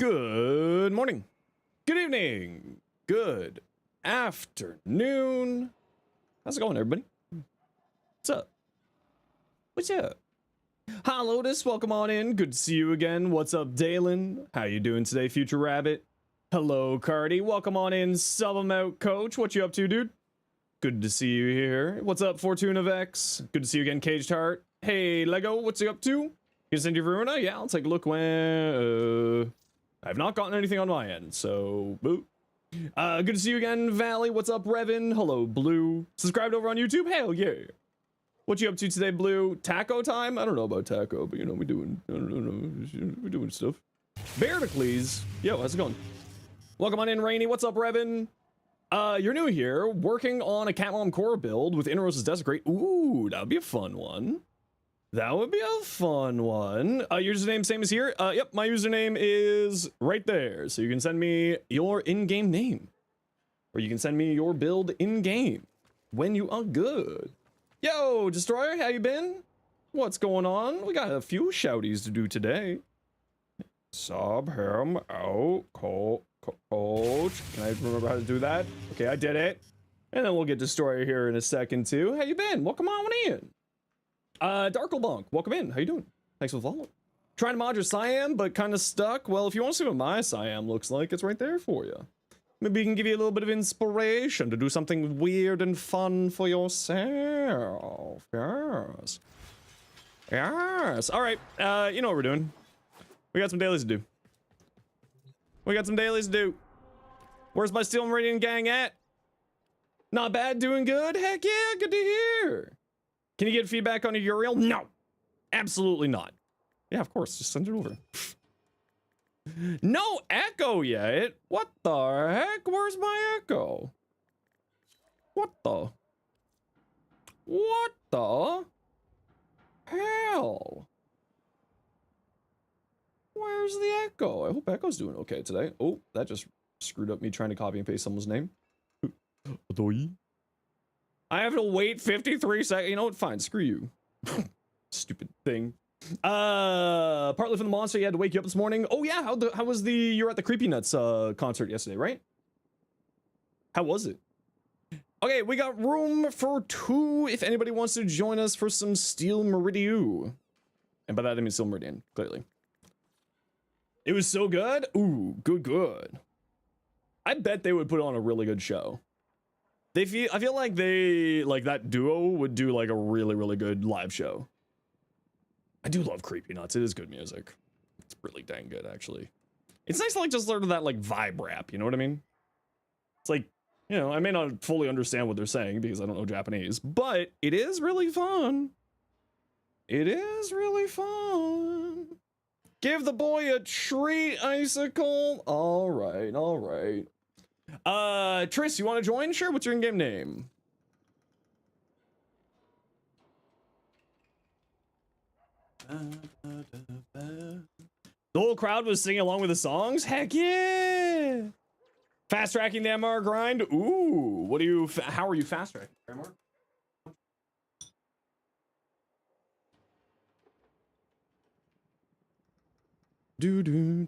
Good morning, good evening, good afternoon. How's it going, everybody? What's up? What's up? Hi, Lotus. Welcome on in. Good to see you again. What's up, Dalen? How you doing today, Future Rabbit? Hello, Cardi. Welcome on in. Sub 'em out, Coach. What you up to, dude? Good to see you here. What's up, Fortuna of X? Good to see you again, Caged Heart. Hey, Lego. What's you up to? You send your Veruna? Yeah, I'll take a look when... I've not gotten anything on my end, so boo. Good to see you again, Valley. What's up, Revin? Hello, Blue. Subscribed over on YouTube? Hell yeah. What you up to today, Blue? Taco time? I don't know about taco, but you know, we're doing stuff. Beardicles. Yo, how's it going? Welcome on in, Rainy. What's up, Revin? You're new here, working on a Catmom core build with Inneros's Desecrate. Ooh, that would be a fun one. That would be a fun one. Username same as here. Yep, my username is right there. So you can send me your in-game name. Or you can send me your build in-game when you are good. Yo, Destroyer, how you been? What's going on? We got a few shouties to do today. Sub him out, coach. Can I remember how to do that? Okay, I did it. And then we'll get Destroyer here in a second too. How you been? Welcome on in. Darklebonk, welcome in. How you doing? Thanks for the follow. Trying to mod your Siam, but kind of stuck. Well, if you want to see what my Siam looks like, it's right there for you. Maybe we can give you a little bit of inspiration to do something weird and fun for yourself. Yes. Yes. All right. You know what we're doing. We got some dailies to do. Where's my Steel Meridian gang at? Not bad, doing good? Heck yeah, good to hear. Can you get feedback on a URL? No, absolutely not. Yeah, of course, just send it over. No echo yet? What the heck? Where's my echo? What the hell? Where's the echo? I hope Echo's doing okay today. Oh, that just screwed up me trying to copy and paste someone's name. I have to wait 53 seconds. You know what? Fine. Screw you. Stupid thing. Partly from the monster, you had to wake you up this morning. Oh yeah, how was you were at the Creepy Nuts concert yesterday, right? How was it? Okay, we got room for 2 if anybody wants to join us for some Steel Meridian. And by that I mean Steel Meridian, clearly. It was so good. Ooh, good. I bet they would put on a really good show. I feel like that duo would do like a really good live show. I do love Creepy Nuts. It is good music. It's really dang good, actually. It's nice to like just learn that like vibe rap, you know what I mean? It's like, you know, I may not fully understand what they're saying because I don't know Japanese, but it is really fun. It is really fun. Give the boy a treat, Icicle. All right. Triss, you want to join? Sure. What's your in-game name? The whole crowd was singing along with the songs. Heck yeah! Fast tracking the MR grind. Ooh, how are you fast tracking, MR? Do.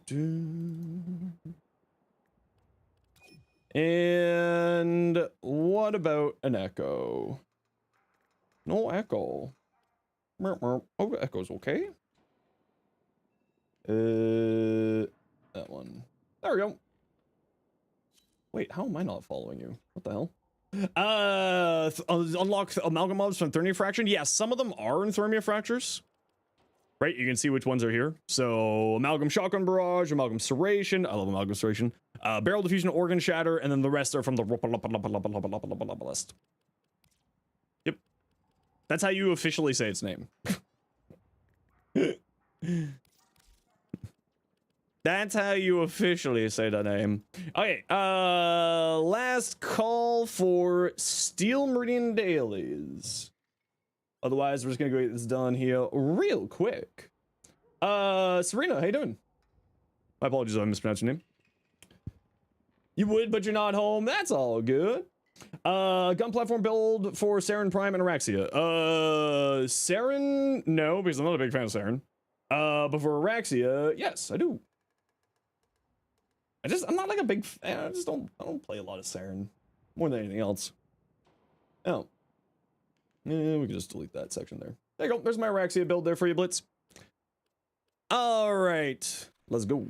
And what about an echo? No echo. Oh, echo's okay. That one. There we go. Wait, how am I not following you? What the hell? Unlock amalgam mobs from Thermia Fraction. Yeah, some of them are in Thermia Fractures. Right, you can see which ones are here. So Amalgam Shotgun Barrage, Amalgam Serration. I love Amalgam Serration. Barrel Diffusion, Organ Shatter, and then the rest are from the list. Yep. That's how you officially say its name. That's how you officially say the name. Okay, last call for Steel Meridian dailies. Otherwise, we're just gonna go get this done here real quick. Serena, how you doing? My apologies if I mispronounced your name. You would, but you're not home. That's all good. Gun platform build for Saren Prime and Araxia. Saren, no, because I'm not a big fan of Saren. But for Araxia, yes, I do. I'm not like a big fan. I don't play a lot of Saren more than anything else. Oh. Yeah, we can just delete that section there. There you go. There's my Araxia build there for you, Blitz. All right. Let's go.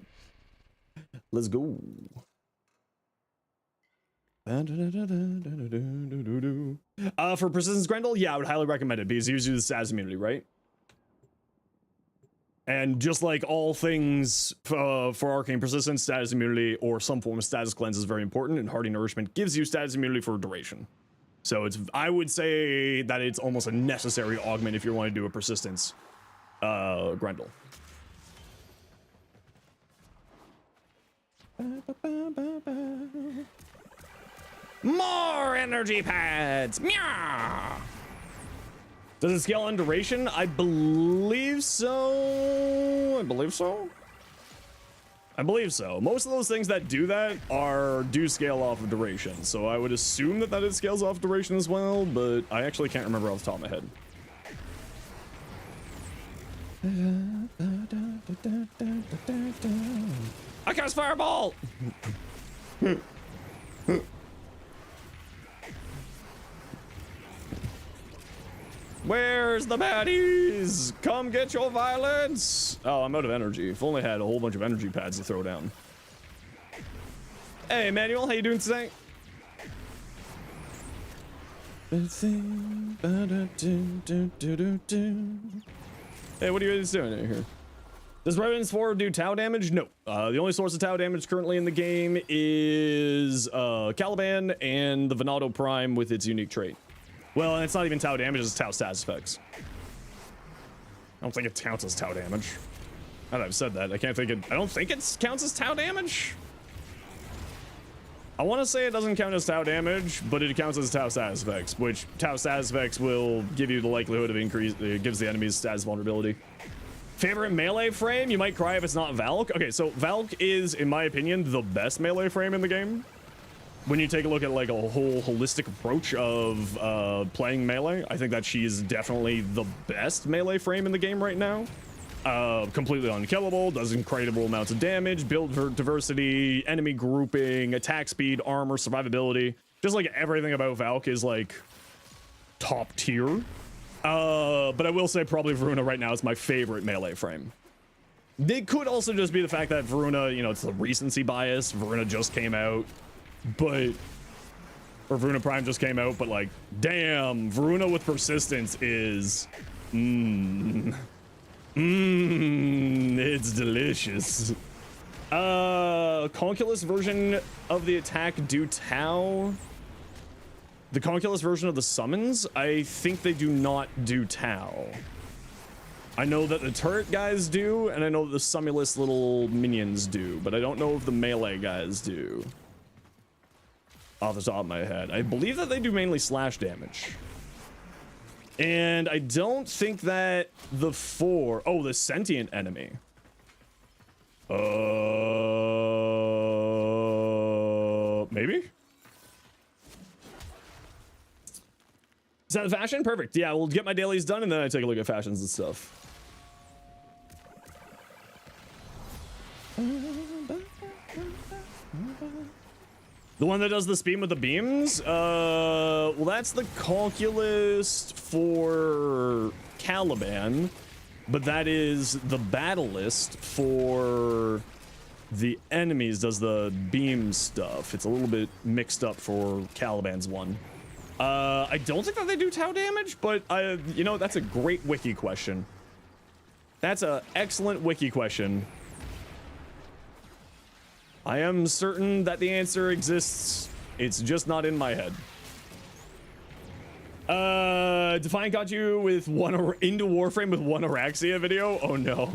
Let's go. For Persistence Grendel, yeah, I would highly recommend it because it gives you the status immunity, right? And just like all things for Arcane Persistence, status immunity or some form of status cleanse is very important, and Hearty Nourishment gives you status immunity for duration. So I would say that it's almost a necessary augment if you want to do a Persistence Grendel. More energy pads! Meow! Does it scale on duration? I believe so. I believe so. Most of those things that do that do scale off of duration. So I would assume that it scales off duration as well, but I actually can't remember off the top of my head. I cast Fireball! Where's the baddies? Come get your violence! Oh, I'm out of energy. If only I had a whole bunch of energy pads to throw down. Hey, Emmanuel, how you doing today? Hey, what are you guys doing here? Does Revenant's 4 do Tau damage? No. The only source of Tau damage currently in the game is Caliban and the Venado Prime with its unique trait. Well, and it's not even Tau damage, it's Tau status effects. I don't think it counts as Tau damage. Now that I've said that, I don't think it counts as Tau damage. I want to say it doesn't count as Tau damage, but it counts as Tau status effects, which Tau status effects will give you the likelihood of increase, it gives the enemy's status vulnerability. Favorite melee frame? You might cry if it's not Valk. Okay, so Valk is, in my opinion, the best melee frame in the game. When you take a look at like a whole holistic approach of playing melee, I think that she is definitely the best melee frame in the game right now. Completely unkillable, does incredible amounts of damage, build diversity, enemy grouping, attack speed, armor, survivability. Just like everything about Valk is like top tier. But I will say probably Varuna right now is my favorite melee frame. It could also just be the fact that Varuna, you know, it's the recency bias. Varuna just came out. But, or Varuna Prime just came out, but like, damn, Varuna with persistence is, it's delicious. Conculus version of the attack do Tau. The Conculus version of the summons, I think they do not do Tau. I know that the turret guys do, and I know that the Summulus little minions do, but I don't know if the melee guys do. Off the top of my head, I believe that they do mainly slash damage, and I don't think that the the sentient enemy. Maybe. Is that the fashion? Perfect. Yeah, we'll get my dailies done, and then I take a look at fashions and stuff. The one that does the speed with the beams? Well, that's the Conculus for Caliban, but that is the battle list for the enemies does the beam stuff. It's a little bit mixed up for Caliban's one. I don't think that they do Tau damage, but you know, that's a great wiki question. That's an excellent wiki question. I am certain that the answer exists. It's just not in my head. Defiant got you with into Warframe with one Araxia video? Oh no.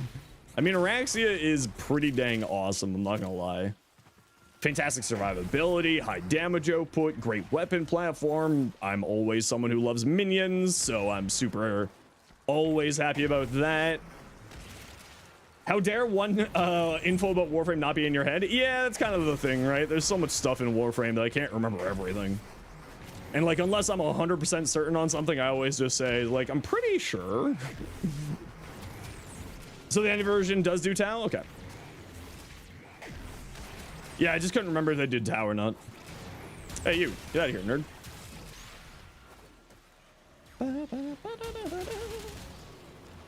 I mean, Araxia is pretty dang awesome, I'm not gonna lie. Fantastic survivability, high damage output, great weapon platform. I'm always someone who loves minions, so I'm super always happy about that. How dare one info about Warframe not be in your head? Yeah, that's kind of the thing, right? There's so much stuff in Warframe that I can't remember everything. And like, unless I'm 100% certain on something, I always just say, like, I'm pretty sure. So the end version does do Tau? Okay. Yeah, I just couldn't remember if they did Tau or not. Hey, you. Get out of here, nerd.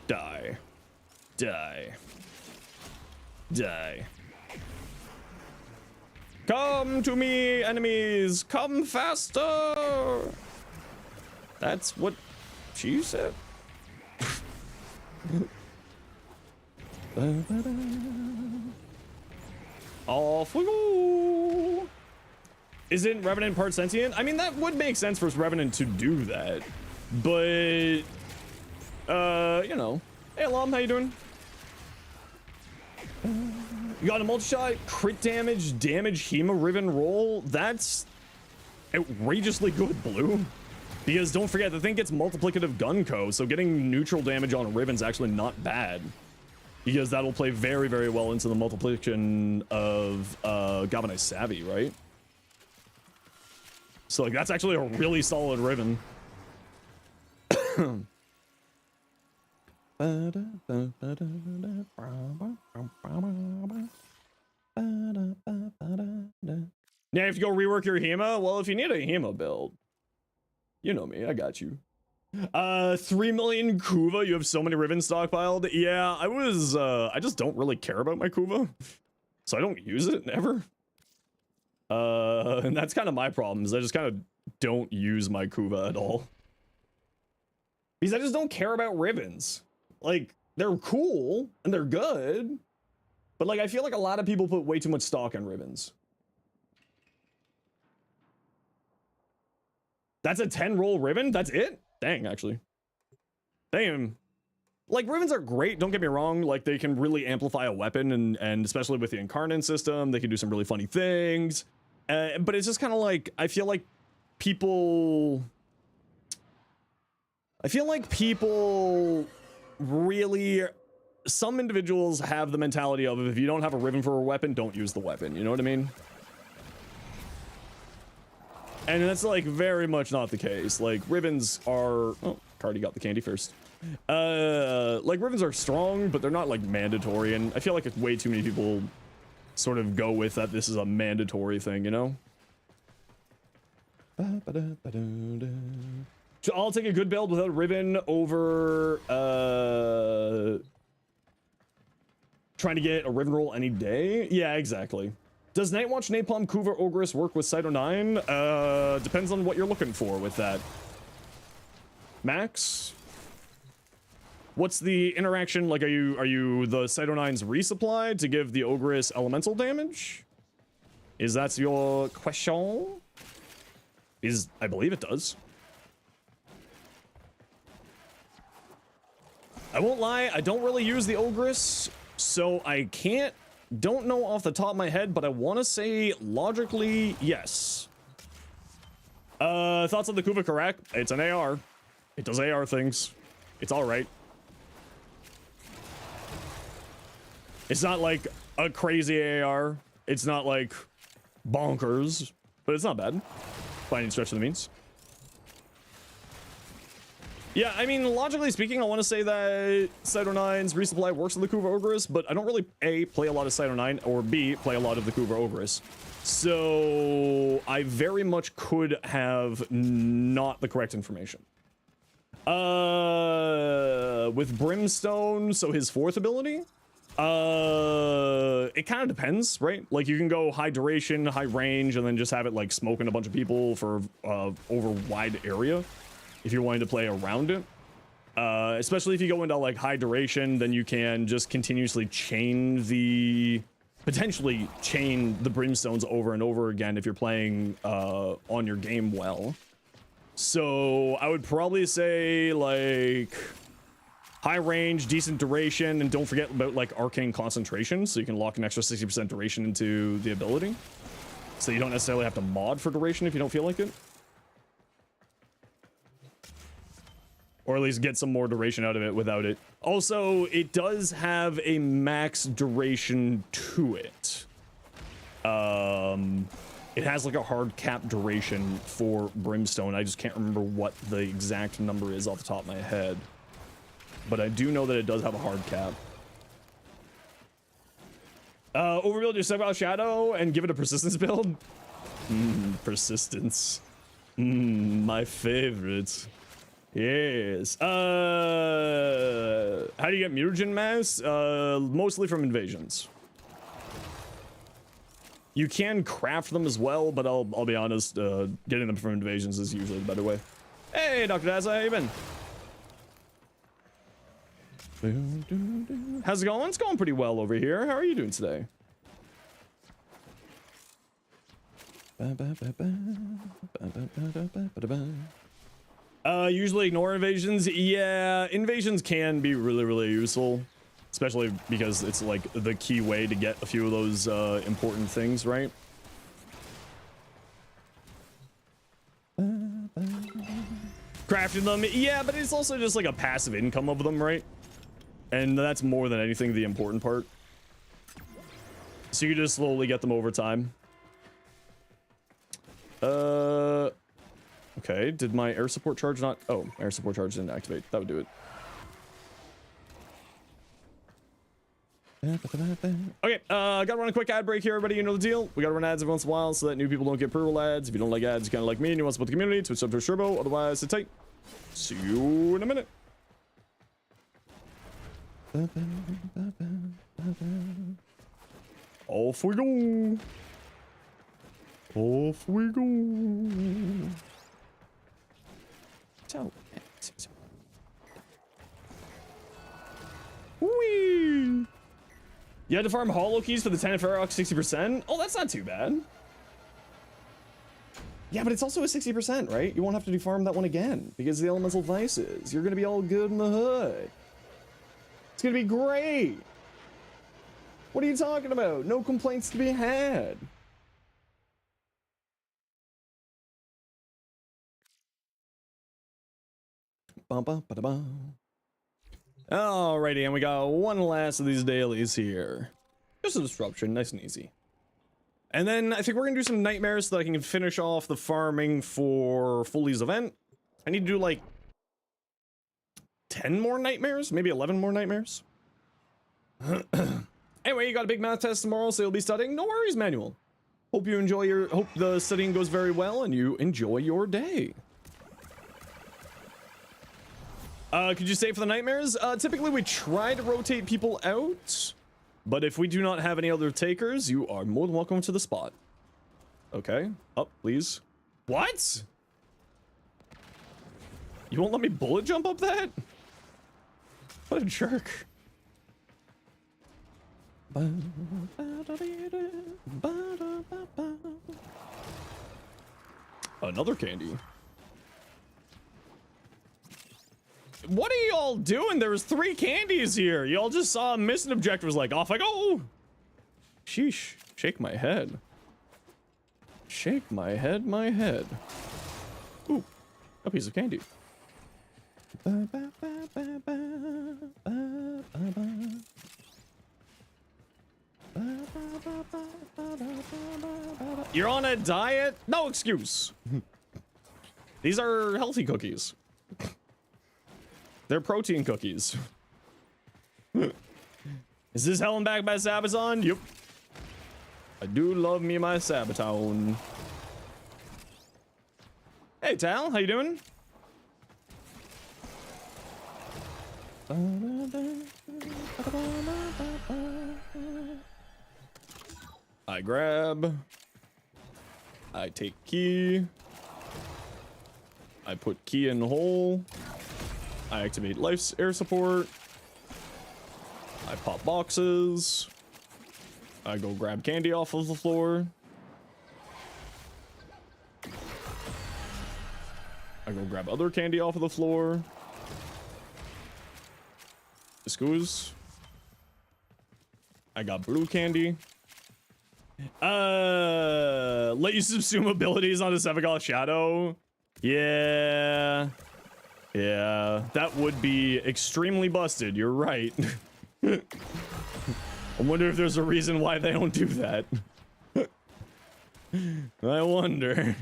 Die. Die. Die. Come to me, enemies! Come faster! That's what she said. Off we go! Isn't Revenant part sentient? I mean, that would make sense for Revenant to do that. But, you know. Hey, Alam, how you doing? You got a multi-shot, crit damage, Hema Riven roll. That's outrageously good, Blue. Because don't forget, the thing gets multiplicative gun co, so getting neutral damage on Riven's actually not bad. Because that'll play very, very well into the multiplication of Galvanized Savvy, right? So like that's actually a really solid Riven. Yeah, if you go rework your Hema, well, if you need a Hema build, you know me, I got you. 3 million Kuva, you have so many Riven stockpiled. Yeah, I just don't really care about my Kuva, so I don't use it, never. And that's kind of my problem, is I just kind of don't use my Kuva at all. Because I just don't care about Rivens. Like, they're cool, and they're good, but like, I feel like a lot of people put way too much stock on Rivens. That's a 10 roll Riven? That's it? Dang, actually. Damn. Like, Rivens are great, don't get me wrong. Like, they can really amplify a weapon, and especially with the Incarnate system, they can do some really funny things. But it's just kind of like, I feel like people really, some individuals have the mentality of, if you don't have a Riven for a weapon, don't use the weapon, you know what I mean? And that's like very much not the case. Like, Rivens are, oh, Cardi got the candy first. Like, Rivens are strong, but they're not like mandatory, and I feel like it's way too many people sort of go with that this is a mandatory thing, you know? I'll take a good build without Riven over trying to get a Riven roll any day. Yeah, exactly. Does Nightwatch, Napalm, Kuva, Ogress work with Cyto 9? Depends on what you're looking for with that. Max? What's the interaction? Like, are you the Cyto 9's resupply to give the Ogress elemental damage? Is that your question? I believe it does. I won't lie, I don't really use the Ogress, so I don't know off the top of my head, but I want to say logically, yes. Thoughts on the Kuva correct? It's an AR. It does AR things. It's all right. It's not like a crazy AR. It's not like bonkers, but it's not bad by any stretch of the means. Yeah, I mean, logically speaking, I want to say that Cyto 9's resupply works with the Kuva Ogress, but I don't really, A, play a lot of Cyto 9, or B, play a lot of the Kuva Ogress. So I very much could have not the correct information. With Brimstone, so his fourth ability, it kind of depends, right? Like, you can go high duration, high range, and then just have it like smoking a bunch of people for over wide area. If you're wanting to play around it, especially if you go into like high duration, then you can just continuously potentially chain the Brimstones over and over again if you're playing on your game well. So I would probably say like high range, decent duration, and don't forget about like arcane concentration, so you can lock an extra 60% duration into the ability. So you don't necessarily have to mod for duration if you don't feel like it. Or at least get some more duration out of it without it. Also, it does have a max duration to it. It has like a hard cap duration for Brimstone. I just can't remember what the exact number is off the top of my head. But I do know that it does have a hard cap. Overbuild your Seville Shadow and give it a persistence build. Persistence. My favorite. Yes. How do you get mutagen mass? Mostly from invasions. You can craft them as well, but I'll be honest, getting them from invasions is usually the better way. Hey, Dr. Dazza, how you been? How's it going? It's going pretty well over here. How are you doing today? Usually ignore invasions. Yeah, invasions can be really useful, especially because it's like the key way to get a few of those important things, right? Crafting them, yeah, but it's also just like a passive income of them, right? And that's more than anything the important part. So you just slowly get them over time. Okay, did my air support charge not? Oh, air support charge didn't activate. That would do it. Okay, gotta run a quick ad break here, everybody. You know the deal. We gotta run ads every once in a while so that new people don't get pre-roll ads. If you don't like ads, you kind of like me and you want to support the community, switch up to a turbo. Otherwise, sit tight. See you in a minute. Off we go. Off we go. Whee! You had to farm hollow keys for the 10 Ferox 60%? Oh, that's not too bad. Yeah, but it's also a 60%, right? You won't have to do farm that one again because of the elemental vices. You're gonna be all good in the hood. It's gonna be great. What are you talking about? No complaints to be had. Alrighty, and we got one last of these dailies here. Just a disruption, nice and easy. And then I think we're gonna do some nightmares so that I can finish off the farming for Foley's event. I need to do like 10 more nightmares, maybe 11 more nightmares. Anyway, you got a big math test tomorrow, so you'll be studying. No worries, Manuel. Hope the studying goes very well and you enjoy your day. Could you stay for the nightmares? Typically we try to rotate people out, but if we do not have any other takers, you are more than welcome to the spot. Okay, up, please. What? You won't let me bullet jump up that? What a jerk. Another candy. What are y'all doing? There was 3 candies here. Y'all just saw a missing objective, was like, off I go. Sheesh. Shake my head. Shake my head, my head. Ooh, a piece of candy. You're on a diet? No excuse. These are healthy cookies. They're protein cookies. Is this Helen back by Sabaton? Yep. I do love me my Sabaton. Hey Tal, how you doing? I grab. I take key. I put key in hole. I activate life's air support. I pop boxes. I go grab candy off of the floor. I go grab other candy off of the floor. Excuse. I got blue candy. Let you subsume abilities on a Sevagal Shadow. Yeah. Yeah, that would be extremely busted. You're right. I wonder if there's a reason why they don't do that. I wonder.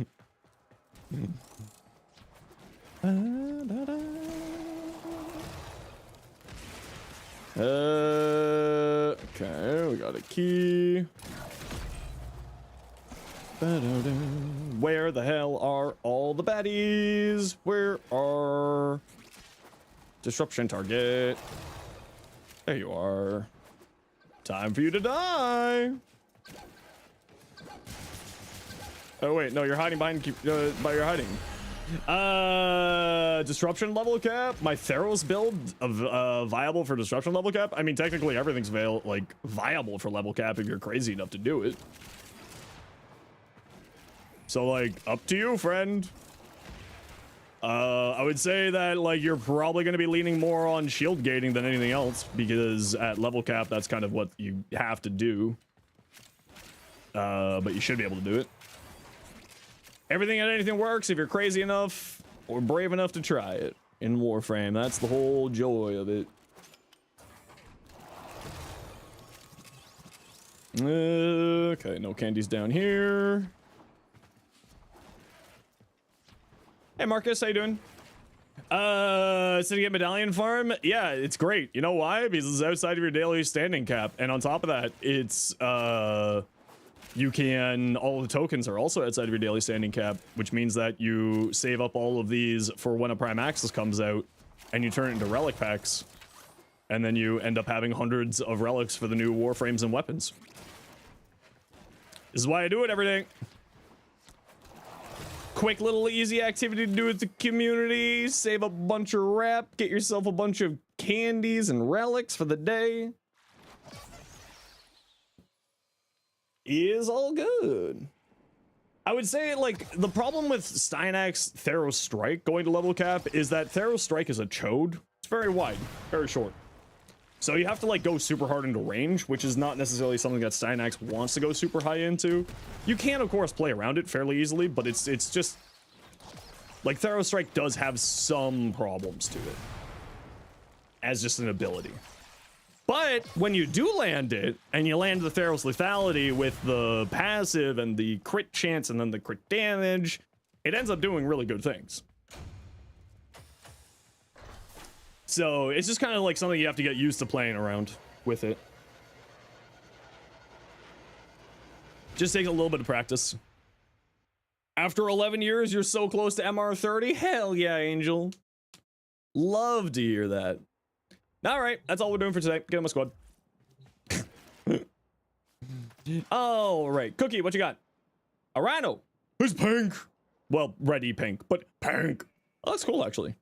Okay, we got a key. Where the hell are all the baddies? Where are disruption target? There you are. Time for you to die. Oh wait, no, you're hiding behind by your hiding. Disruption level cap. My Theros build viable for disruption level cap. I mean, technically everything's viable for level cap if you're crazy enough to do it. So like, up to you, friend. I would say that like you're probably going to be leaning more on shield gating than anything else, because at level cap that's kind of what you have to do. But you should be able to do it. Everything and anything works if you're crazy enough or brave enough to try it in Warframe. That's the whole joy of it. Okay, no candies down here. Hey Marcus, how you doing? City Gate Medallion Farm? Yeah, it's great. You know why? Because it's outside of your daily standing cap. And on top of that, it's you can, all the tokens are also outside of your daily standing cap, which means that you save up all of these for when a Prime Access comes out, and you turn it into relic packs, and then you end up having hundreds of relics for the new Warframes and weapons. This is why I do it every day. Quick little easy activity to do with the community, save a bunch of rep, get yourself a bunch of candies and relics for the day. Is all good. I would say, like, the problem with Steinach's Theros Strike going to level cap is that Theros Strike is a chode. It's very wide, very short. So you have to, like, go super hard into range, which is not necessarily something that Steinach wants to go super high into. You can, of course, play around it fairly easily, but it's just... like, Theros Strike does have some problems to it. As just an ability. But when you do land it, and you land the Theros Lethality with the passive and the crit chance and then the crit damage, it ends up doing really good things. So it's just kind of like something you have to get used to playing around with it. Just takes a little bit of practice. After 11 years, you're so close to MR30? Hell yeah, Angel. Love to hear that. All right, that's all we're doing for today. Get on my squad. All right, Cookie, what you got? A rhino. Who's pink? Well, ready pink, but pink. Oh, that's cool, actually.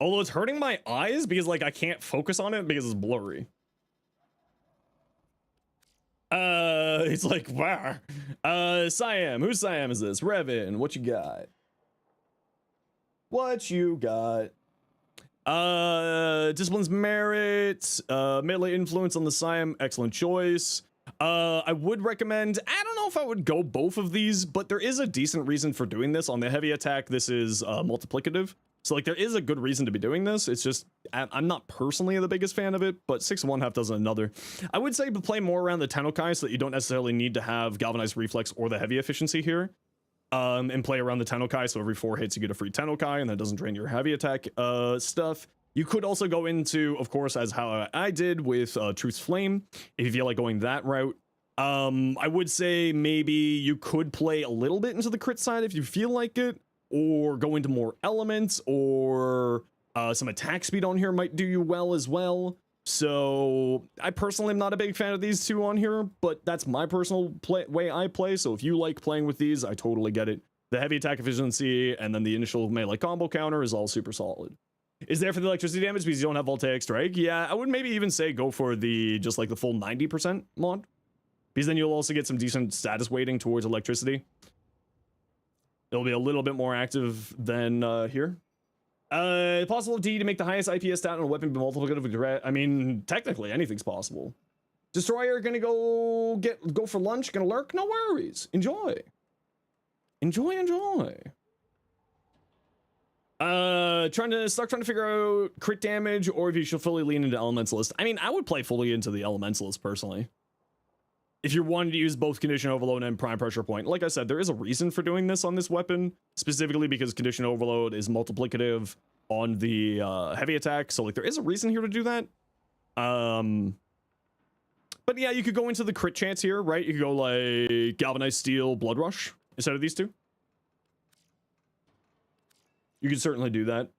Although it's hurting my eyes because, like, I can't focus on it because it's blurry. It's like, wow. Siam. Whose Siam is this? Revin, what you got? What you got? Discipline's merit, melee influence on the Siam, excellent choice. I would recommend, I don't know if I would go both of these, but there is a decent reason for doing this. On the heavy attack, this is multiplicative. So like there is a good reason to be doing this. It's just, I'm not personally the biggest fan of it, but 6 1 half dozen another. I would say play more around the Tennokai so that you don't necessarily need to have Galvanized Reflex or the heavy efficiency here. And play around the Tennokai, so every 4 hits you get a free Tennokai, and that doesn't drain your heavy attack stuff. You could also go into, of course, as how I did with Truth's Flame, if you feel like going that route. I would say maybe you could play a little bit into the crit side if you feel like it, or go into more elements, or some attack speed on here might do you well as well. So I personally am not a big fan of these two on here, but that's my personal way I play. So if you like playing with these, I totally get it. The heavy attack efficiency and then the initial melee combo counter is all super solid. Is there for the electricity damage because you don't have Voltaic Strike? Yeah, I would maybe even say go for the just like the full 90% mod, because then you'll also get some decent status weighting towards electricity. It'll be a little bit more active than here. Possibility to make the highest IPS stat on a weapon be multiplicative with direct. I mean, technically anything's possible. Destroyer gonna go for lunch, gonna lurk, no worries. Enjoy. Enjoy. Trying to figure out crit damage or if you should fully lean into Elementalist. I mean, I would play fully into the Elementalist personally. If you're wanting to use both Condition Overload and Prime Pressure Point. Like I said, there is a reason for doing this on this weapon, specifically because Condition Overload is multiplicative on the heavy attack. So like there is a reason here to do that. But yeah, you could go into the crit chance here, right? You could go like Galvanized Steel, Blood Rush instead of these two. You could certainly do that.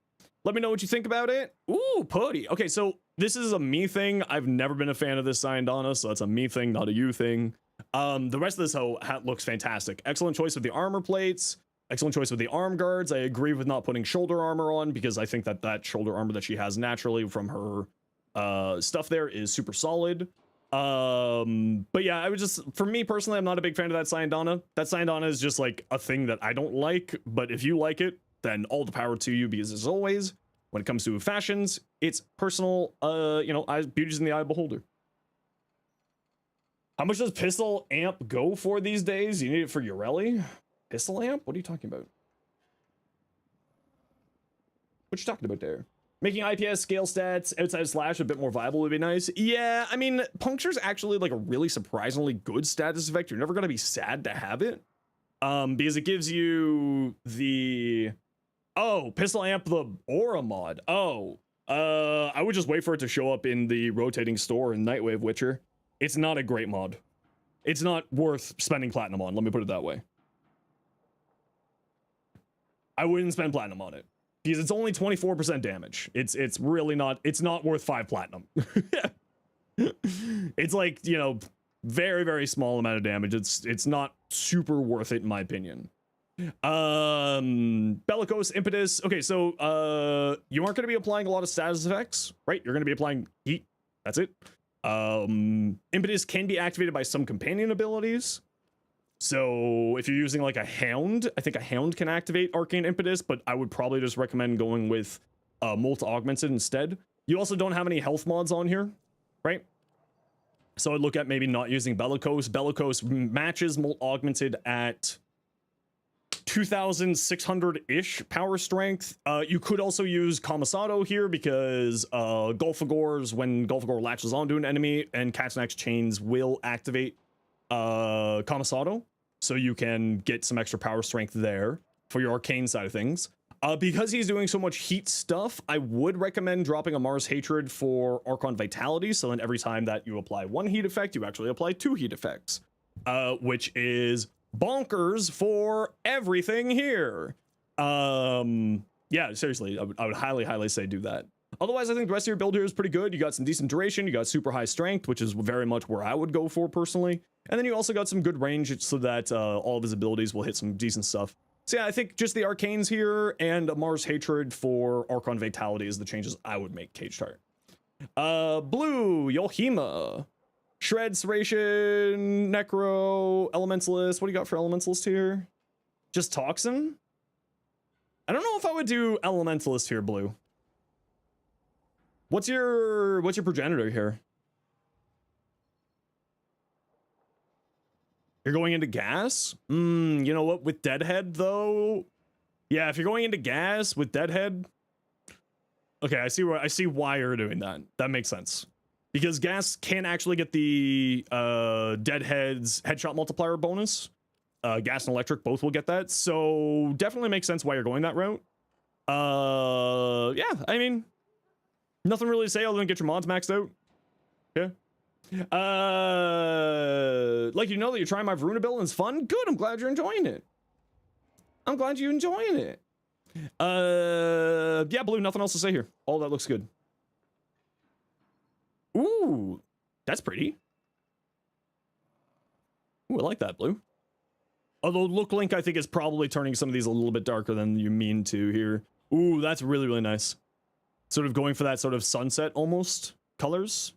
Let me know what you think about it. Ooh, putty. Okay, so this is a me thing. I've never been a fan of this signed on us, so that's a me thing, not a you thing. The rest of this hat looks fantastic. Excellent choice with the armor plates. Excellent choice with the arm guards. I agree with not putting shoulder armor on because I think that that shoulder armor that she has naturally from her stuff there is super solid. But yeah, I would just, for me personally, I'm not a big fan of that signed Donna. That signed Donna is just like a thing that I don't like, but if you like it, then all the power to you, because as always, when it comes to fashions, it's personal, you know, beauty's in the eye of the beholder. How much does pistol amp go for these days? You need it for Urelli? Pistol amp? What are you talking about? What you talking about there? Making IPS scale stats outside of slash a bit more viable would be nice. Yeah, I mean, puncture's actually like a really surprisingly good status effect. You're never gonna be sad to have it. Because it gives you the... Oh, pistol amp the aura mod. Oh, I would just wait for it to show up in the rotating store in Nightwave Witcher. It's not a great mod. It's not worth spending platinum on, let me put it that way. I wouldn't spend platinum on it because it's only 24% damage. It's really not, it's not worth 5 platinum. It's like, you know, very, very small amount of damage. It's not super worth it in my opinion. Bellicose impetus. Okay, so you aren't going to be applying a lot of status effects, right? You're going to be applying heat. That's it. Impetus can be activated by some companion abilities. So if you're using like a hound, I think a hound can activate arcane impetus, but I would probably just recommend going with Molt Augmented instead. You also don't have any health mods on here, right? So I'd look at maybe not using Bellicose. Bellicose matches Molt Augmented at 2,600-ish power strength. You could also use Kamisado here because Gulfagors, when Gulfagor latches onto an enemy and Cat's Next Chains will activate Kamisado, so you can get some extra power strength there for your arcane side of things. Because he's doing so much heat stuff, I would recommend dropping a Mars Hatred for Archon Vitality, so then every time that you apply one heat effect, you actually apply 2 heat effects, which is bonkers for everything here. Yeah, seriously, I would highly say do that. Otherwise, I think the rest of your build here is pretty good. You got some decent duration, you got super high strength, which is very much where I would go for personally. And then you also got some good range so that all of his abilities will hit some decent stuff. So yeah, I think just the arcanes here and a Mars Hatred for Archon Vitality is the changes I would make Cage Tart. Blue, Yohima. Shred, Serration, Necro, Elementalist. What do you got for Elementalist here? Just Toxin? I don't know if I would do Elementalist here, Blue. What's your progenitor here? You're going into gas? You know what? With Deadhead, though? Yeah, if you're going into gas with Deadhead... Okay, I see why you're doing that. That makes sense. Because gas can actually get the Deadhead's headshot multiplier bonus. Gas and electric both will get that. So definitely makes sense why you're going that route. Yeah, I mean, nothing really to say other than get your mods maxed out. Yeah. Like, you know that you're trying my Varuna build and it's fun? Good, I'm glad you're enjoying it. I'm glad you're enjoying it. Yeah, Blue, nothing else to say here. All that looks good. Ooh, that's pretty. Ooh, I like that, Blue. Although Look Link, I think, is probably turning some of these a little bit darker than you mean to here. Ooh, that's really, really nice. Sort of going for that sort of sunset almost colors.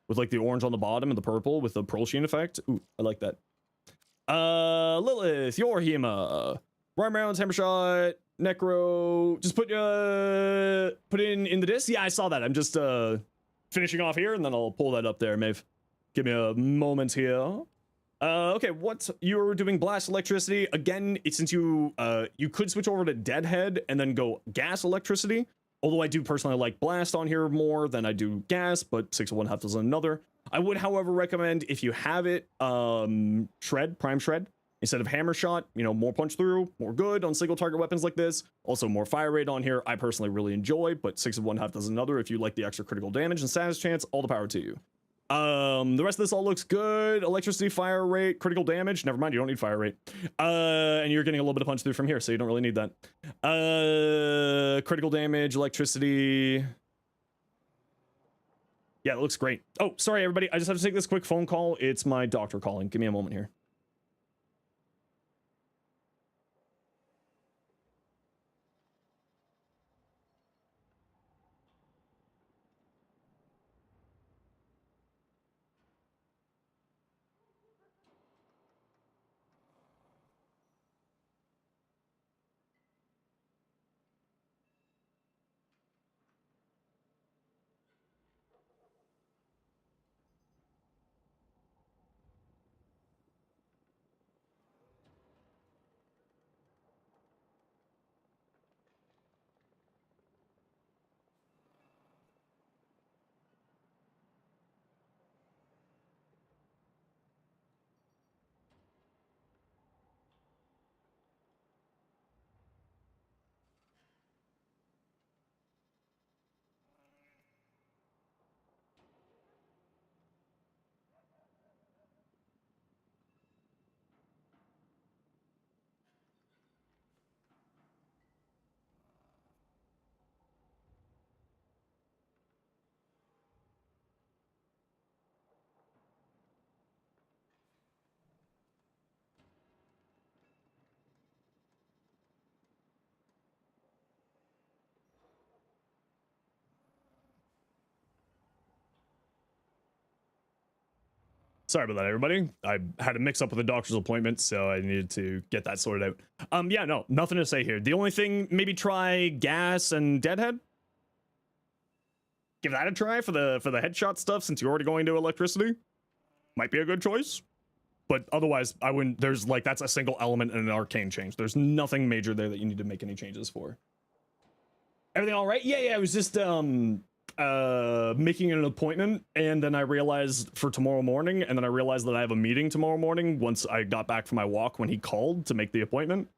With like the orange on the bottom and the purple with the pearl sheen effect. Ooh, I like that. Lilith, Yorhima. Rhyme Rounds, Hammer Shot, Necro. Just put in the disc. Yeah, I saw that. I'm just finishing off here and then I'll pull that up there, Maeve. Give me a moment here. Okay, what you're doing blast electricity again. Since you could switch over to Deadhead and then go gas electricity. Although I do personally like blast on here more than I do gas, but 6 of one, half dozen another. I would, however, recommend if you have it, shred, prime shred instead of hammer shot. You know, more punch through, more good on single target weapons like this. Also more fire rate on here. I personally really enjoy, but 6 of one, half dozen another. If you like the extra critical damage and status chance, all the power to you. The rest of this all looks good. Electricity, fire rate, critical damage. Never mind, you don't need fire rate. And you're getting a little bit of punch through from here, so you don't really need that. Critical damage, electricity. Yeah, it looks great. Oh, sorry, everybody. I just have to take this quick phone call. It's my doctor calling. Give me a moment here. Sorry about that, everybody. I had a mix up with a doctor's appointment, so I needed to get that sorted out. Yeah, no, nothing to say here. The only thing, maybe try gas and deadhead. Give that a try for the headshot stuff, since you're already going to electricity. Might be a good choice. But otherwise, I wouldn't. There's like, that's a single element and an arcane change. There's nothing major there that you need to make any changes for. Everything all right? Yeah, I was just making an appointment, and then I realized for tomorrow morning, and then I realized that I have a meeting tomorrow morning once I got back from my walk when he called to make the appointment.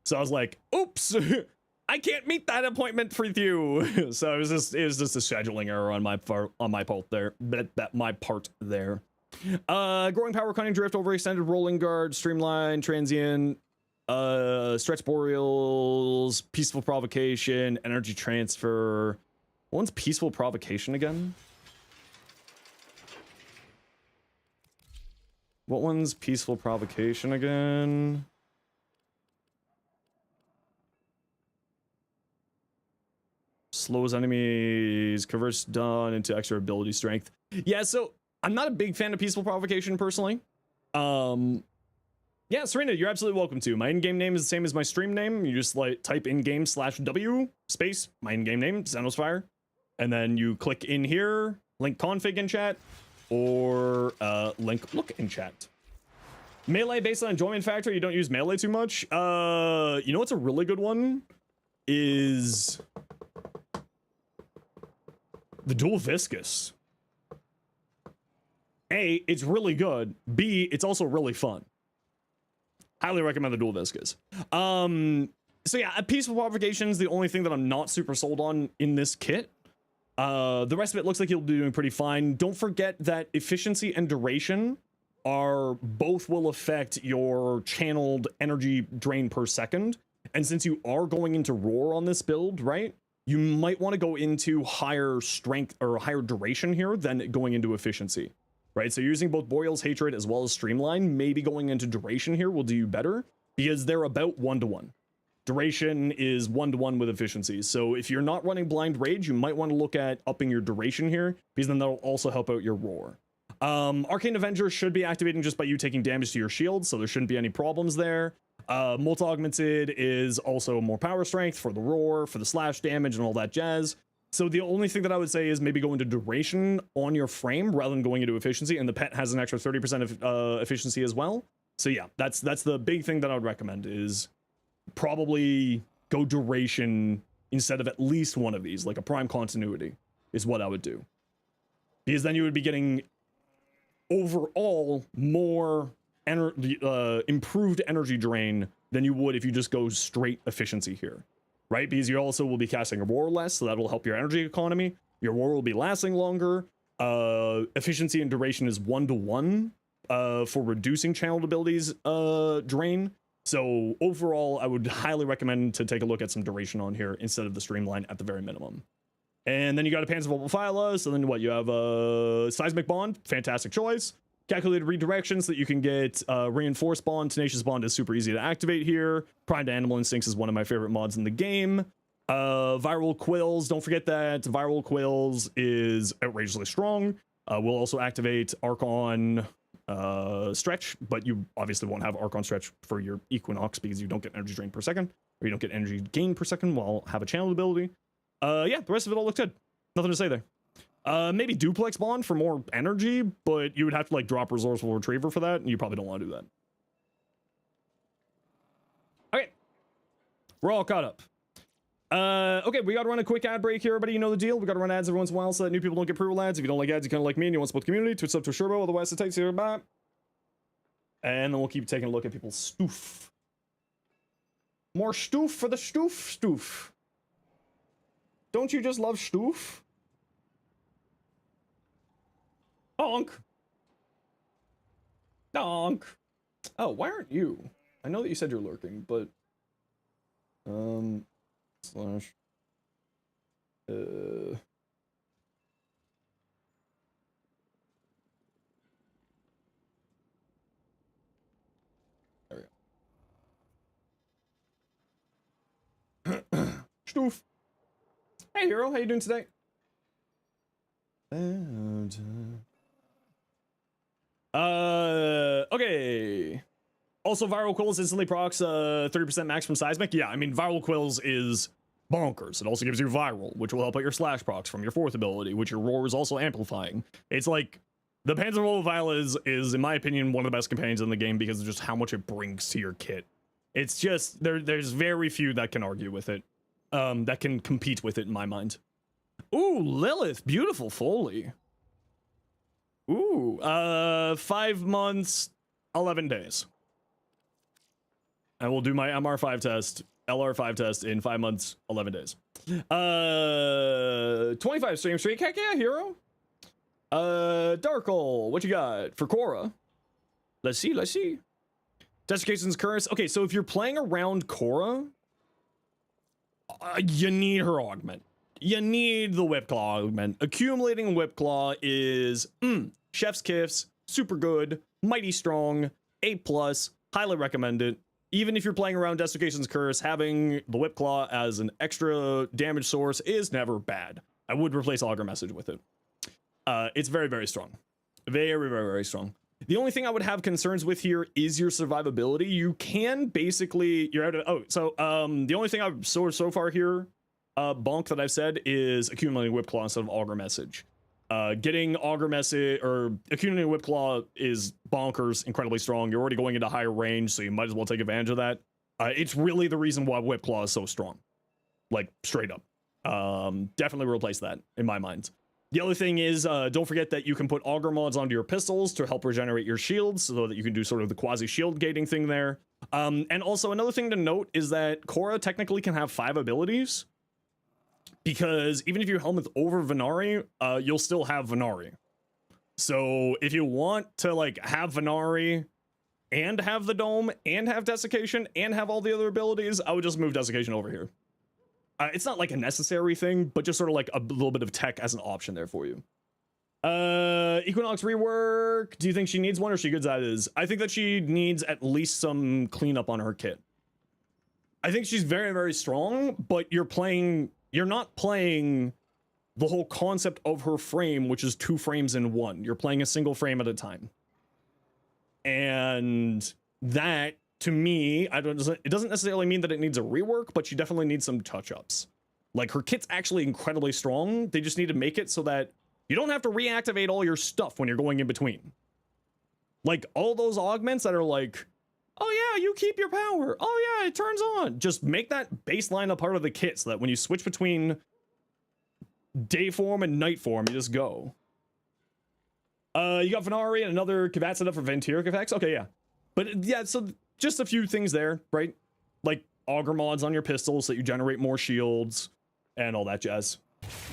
So I was like, oops, I can't meet that appointment for you. So it was just a scheduling error on my part there. My part there. Growing power, cunning drift, overextended, rolling guard, streamline, transient, stretch boreals, peaceful provocation, energy transfer. One's peaceful provocation again? What one's peaceful provocation again? Slows enemies, converts done into extra ability strength. Yeah, so I'm not a big fan of peaceful provocation personally. Yeah, Serena, you're absolutely welcome to. My in-game name is the same as my stream name. You just like type in-game /W space my in-game name, Zenosfire. And then you click in here, link config in chat, or link look in chat. Melee based on enjoyment factor, you don't use melee too much. You know what's a really good one? Is the dual viscous. A, it's really good. B, it's also really fun. Highly recommend the dual viscous. So yeah, peaceful provocation is the only thing that I'm not super sold on in this kit. The rest of it looks like you'll be doing pretty fine. Don't forget that efficiency and duration are both will affect your channeled energy drain per second. And since you are going into roar on this build, right, you might want to go into higher strength or higher duration here than going into efficiency, right? So using both Boreal's Hatred as well as Streamline, maybe going into duration here will do you better because they're about 1-to-1. Duration is 1-to-1 with efficiency. So if you're not running Blind Rage, you might want to look at upping your duration here because then that'll also help out your roar. Arcane Avenger should be activating just by you taking damage to your shield, so there shouldn't be any problems there. Multi-Augmented is also more power strength for the roar, for the slash damage and all that jazz. So the only thing that I would say is maybe go into duration on your frame rather than going into efficiency, and the pet has an extra 30% of efficiency as well. So yeah, that's the big thing that I would recommend is probably go duration instead of at least one of these, like a prime continuity is what I would do. Because then you would be getting overall more improved energy drain than you would if you just go straight efficiency here, right? Because you also will be casting a roar less, so that'll help your energy economy. Your roar will be lasting longer. Efficiency and duration is 1-to-1 for reducing channeled abilities drain. So overall, I would highly recommend to take a look at some duration on here instead of the streamline at the very minimum. And then you got a Panzervoltable Phyla. So then what? You have a Seismic Bond, fantastic choice. Calculated redirection so that you can get Reinforced Bond. Tenacious Bond is super easy to activate here. Primed Animal Instincts is one of my favorite mods in the game. Viral Quills, don't forget that Viral Quills is outrageously strong. We'll also activate Archon Stretch, but you obviously won't have Archon Stretch for your Equinox because you don't get energy drain per second, or you don't get energy gain per second while have a channel ability. Yeah, the rest of it all looks good. Nothing to say there. Maybe Duplex Bond for more energy, but you would have to like drop Resourceful Retriever for that, and you probably don't want to do that. Okay, we're all caught up. Okay, we gotta run a quick ad break here, everybody. You know the deal. We gotta run ads every once in a while so that new people don't get pre-roll ads. If you don't like ads, you kind of like me and you want to support the community, twitch up to a Sherbo, otherwise it takes you back. And then we'll keep taking a look at people's stoof. More stoof for the stoof. Don't you just love stoof? Donk. Donk. Oh, why aren't you? I know that you said you're lurking, but slash there we go. Stoof. Hey hero, how you doing today? Okay. Also, Viral Quills instantly procs 30% max from Seismic. Yeah, I mean, Viral Quills is bonkers. It also gives you Viral, which will help out your slash procs from your 4th ability, which your Roar is also amplifying. It's like, the Panzervoltable Phyla is, in my opinion, one of the best companions in the game because of just how much it brings to your kit. It's just, there's very few that can argue with it, that can compete with it in my mind. Ooh, Lilith, beautiful Foley. Ooh, 5 months, 11 days. I will do my MR5 test, LR5 test in 5 months, 11 days. 25 stream streak, heck yeah, hero. Darkle, what you got for Korra? Let's see. Desiccation's Curse. Okay, so if you're playing around Korra, you need her augment. You need the Whip Claw augment. Accumulating Whip Claw is chef's kiss, super good, mighty strong, A+, highly recommend it. Even if you're playing around Desiccation's Curse, having the Whip Claw as an extra damage source is never bad. I would replace Augur Message with it. It's very, very strong. Very, very, very strong. The only thing I would have concerns with here is your survivability. You can basically, you're out of, the only thing I've so far here, bonk that I've said is accumulating Whip Claw instead of Augur Message. Getting Augur Message or accumulating Whip Claw is bonkers, incredibly strong. You're already going into higher range, so you might as well take advantage of that. It's really the reason why Whip Claw is so strong. Like, straight up. Definitely replace that, in my mind. The other thing is, don't forget that you can put Augur mods onto your pistols to help regenerate your shields, so that you can do sort of the quasi-shield gating thing there. And also, another thing to note is that Korra technically can have 5 abilities, because even if you helmet over Venari, you'll still have Venari. So if you want to like have Venari and have the dome and have desiccation and have all the other abilities, I would just move desiccation over here. It's not like a necessary thing, but just sort of like a little bit of tech as an option there for you. Equinox rework. Do you think she needs one or she good as is? I think that she needs at least some cleanup on her kit. I think she's very, very strong, but you're not playing the whole concept of her frame, which is 2 frames in 1. You're playing a single frame at a time. And that, to me, it doesn't necessarily mean that it needs a rework, but she definitely needs some touch-ups. Like, her kit's actually incredibly strong. They just need to make it so that you don't have to reactivate all your stuff when you're going in between. Like, all those augments that are like, oh yeah, you keep your power. Oh yeah, it turns on. Just make that baseline a part of the kit so that when you switch between day form and night form, you just go. You got Venari and another Kavat set up for Vampiric effects. Okay, yeah. But yeah, so just a few things there, right? Like Augur mods on your pistols so that you generate more shields and all that jazz.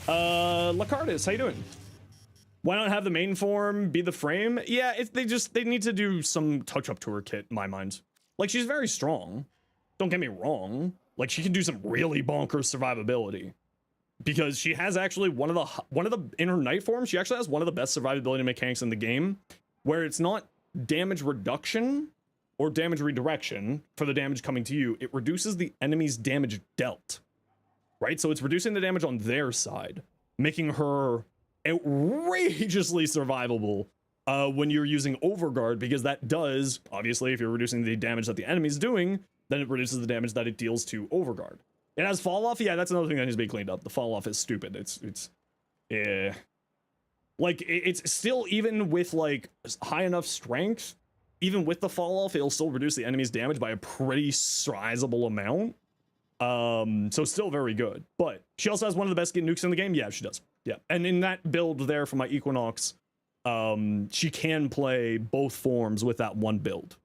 Lacardis, how you doing? Why not have the main form be the frame? Yeah, they need to do some touch up to her kit, in my mind. Like, she's very strong. Don't get me wrong. Like, she can do some really bonkers survivability. Because she has actually in her night form, she actually has one of the best survivability mechanics in the game, where it's not damage reduction or damage redirection for the damage coming to you. It reduces the enemy's damage dealt, right? So it's reducing the damage on their side, making her outrageously survivable when you're using Overguard, because that does, obviously, if you're reducing the damage that the enemy's doing, then it reduces the damage that it deals to Overguard. It has fall off. Yeah, that's another thing that needs to be cleaned up. The fall off is stupid. It's still, even with like high enough strength, even with the fall off, it'll still reduce the enemy's damage by a pretty sizable amount. So still very good. But she also has one of the best nukes in the game. Yeah, she does. Yeah, and in that build there for my Equinox, she can play both forms with that one build.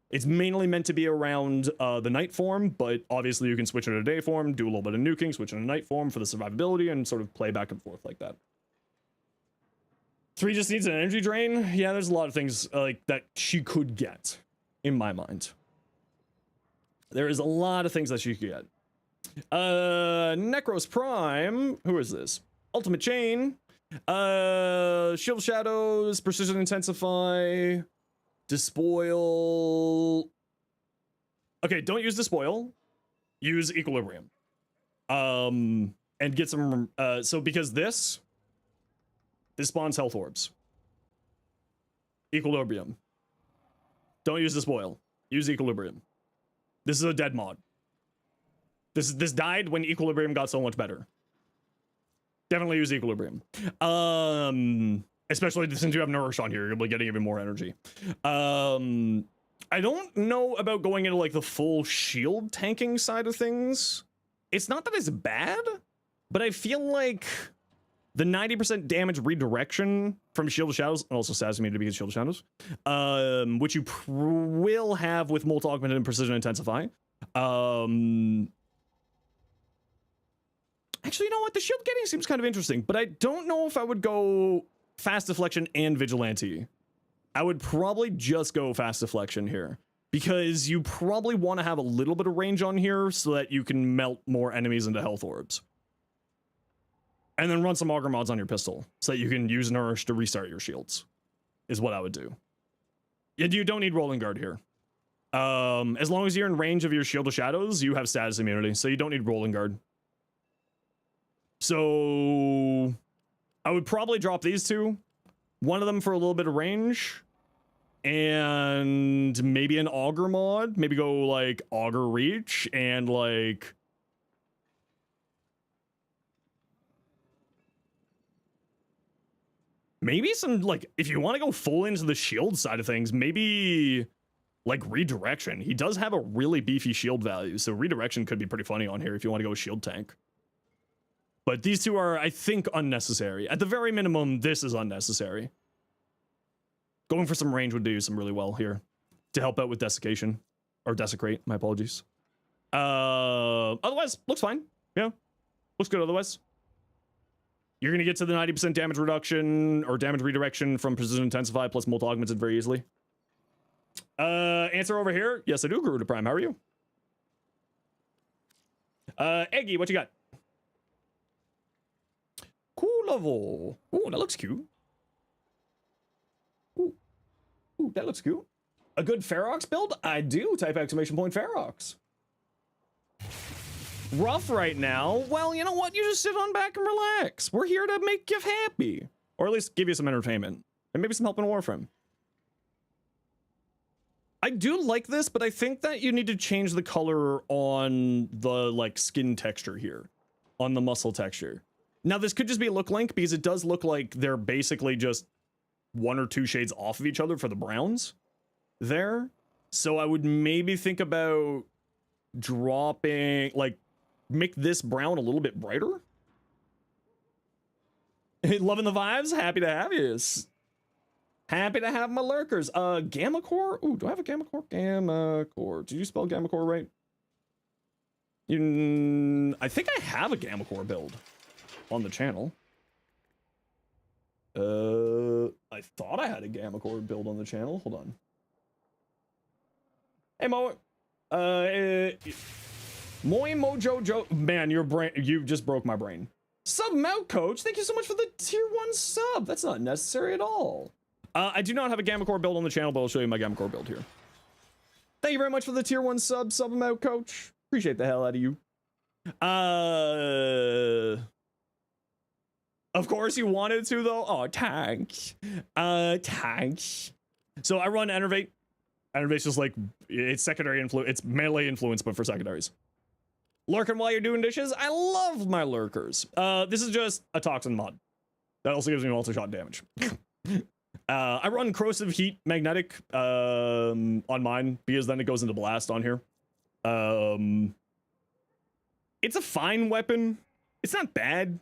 It's mainly meant to be around the night form, but obviously you can switch into day form, do a little bit of nuking, switch into night form for the survivability, and sort of play back and forth like that. 3 just needs an energy drain. Yeah, there's a lot of things like that she could get, in my mind. There is a lot of things that she could get. Necros Prime. Who is this? Ultimate Chain. Shield Shadows. Precision Intensify. Despoil. Okay, don't use Despoil. Use Equilibrium. And get some... so because this spawns health orbs. Equilibrium. Don't use Despoil. Use Equilibrium. This is a dead mod. This died when Equilibrium got so much better. Definitely use Equilibrium. Especially since you have Nourish on here, you'll be getting even more energy. I don't know about going into like the full shield tanking side of things. It's not that it's bad, but I feel like the 90% damage redirection from Shield of Shadows, and also saddens me to be Shield of Shadows, which you will have with Molt Augmented and Precision Intensify. Actually, you know what? The shield getting seems kind of interesting, but I don't know if I would go Fast Deflection and Vigilante. I would probably just go Fast Deflection here, because you probably want to have a little bit of range on here so that you can melt more enemies into health orbs. And then run some Augur mods on your pistol so that you can use Nourish to restart your shields, is what I would do. Yeah, you don't need Rolling Guard here. As long as you're in range of your Shield of Shadows, you have status immunity, so you don't need Rolling Guard. So I would probably drop these two. One of them for a little bit of range. And maybe an Augur mod. Maybe go like Augur Reach and like... maybe some, like, if you want to go full into the shield side of things, maybe like Redirection. He does have a really beefy shield value, so Redirection could be pretty funny on here if you want to go shield tank. But these two are, I think, unnecessary. At the very minimum, this is unnecessary. Going for some range would do some really well here to help out with Desiccation. Or Desecrate, my apologies. Otherwise, looks fine. Yeah, looks good otherwise. You're going to get to the 90% damage reduction or damage redirection from Precision Intensify plus Molt Augmented very easily. Answer over here. Yes, I do, Guru to Prime. How are you? Eggy, what you got? Cool level. Ooh, that looks cute. Ooh, that looks cute. A good Ferox build? I do. Type exclamation point Ferox. Rough right now. Well, you know what? You just sit on back and relax. We're here to make you happy. Or at least give you some entertainment. And maybe some help in Warframe. I do like this, but I think that you need to change the color on the, like, skin texture here. On the muscle texture. Now, this could just be a look link, because it does look like they're basically just 1 or 2 shades off of each other for the browns there. So I would maybe think about dropping, like, make this brown a little bit brighter. Loving the vibes? Happy to have you. Happy to have my lurkers. Gamma Core? Ooh, do I have a Gamma Core? Gamma Core. Did you spell Gamma Core right? I think I have a Gamma Core build on the channel. I thought I had a Gamma Core build on the channel. Hold on. Hey, Mo. Moi Mojo Joe. Man, your brain. You just broke my brain. Sub Mount Coach. Thank you so much for the tier 1 sub. That's not necessary at all. I do not have a Gamma Core build on the channel, but I'll show you my Gamma Core build here. Thank you very much for the tier 1 sub, Mount Coach. Appreciate the hell out of you. Of course you wanted to though. Oh, thanks. Thanks. So I run Enervate. Enervate's just like, it's secondary influence. It's melee influence, but for secondaries. Lurking while you're doing dishes. I love my lurkers. This is just a toxin mod. That also gives me multi-shot damage. I run corrosive heat magnetic on mine because then it goes into blast on here. It's a fine weapon. It's not bad.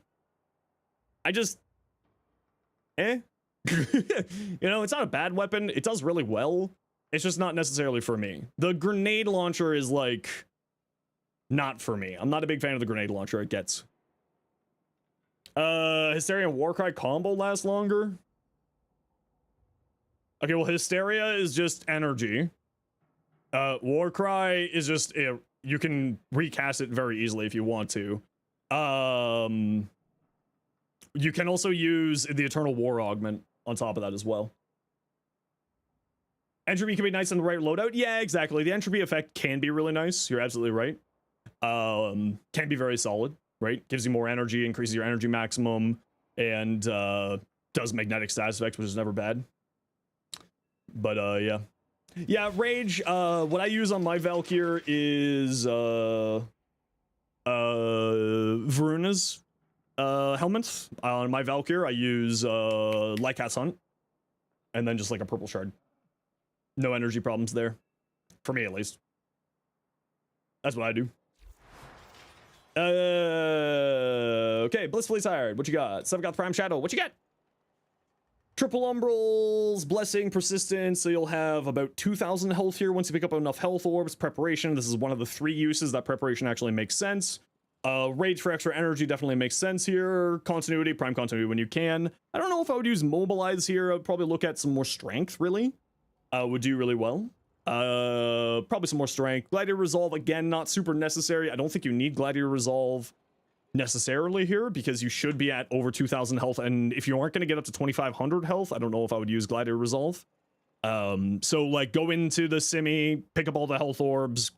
I just, you know, it's not a bad weapon. It does really well. It's just not necessarily for me. The grenade launcher is like not for me. I'm not a big fan of the grenade launcher. It gets Hysteria and Warcry combo lasts longer. Okay, well, Hysteria is just energy. Warcry is just you can recast it very easily if you want to. You can also use the Eternal War Augment on top of that as well. Entropy can be nice on the right loadout. Yeah, exactly. The entropy effect can be really nice. You're absolutely right. Can be very solid, right? Gives you more energy, increases your energy maximum, and does magnetic status effect, which is never bad. But yeah. Yeah, Rage, what I use on my Valkyr is Varuna's helmet. On my Valkyr, I use Lycat's Hunt, and then just like a purple shard. No energy problems there. For me, at least. That's what I do. Okay, Blissfully Tired. What you got? Seven got the Prime Shadow. What you got? Triple Umbrals, Blessing, Persistence. So you'll have about 2,000 health here once you pick up enough health orbs. Preparation. This is one of the 3 uses that preparation actually makes sense. Rage for extra energy definitely makes sense here. Continuity, Prime Continuity when you can. I don't know if I would use Mobilize here. I would probably look at some more Strength, really. Would do really well. Probably some more Strength. Gladiator Resolve, again, not super necessary. I don't think you need Gladiator Resolve necessarily here because you should be at over 2,000 health, and if you aren't going to get up to 2,500 health, I don't know if I would use Gladiator Resolve. So like go into the Simi, pick up all the health orbs,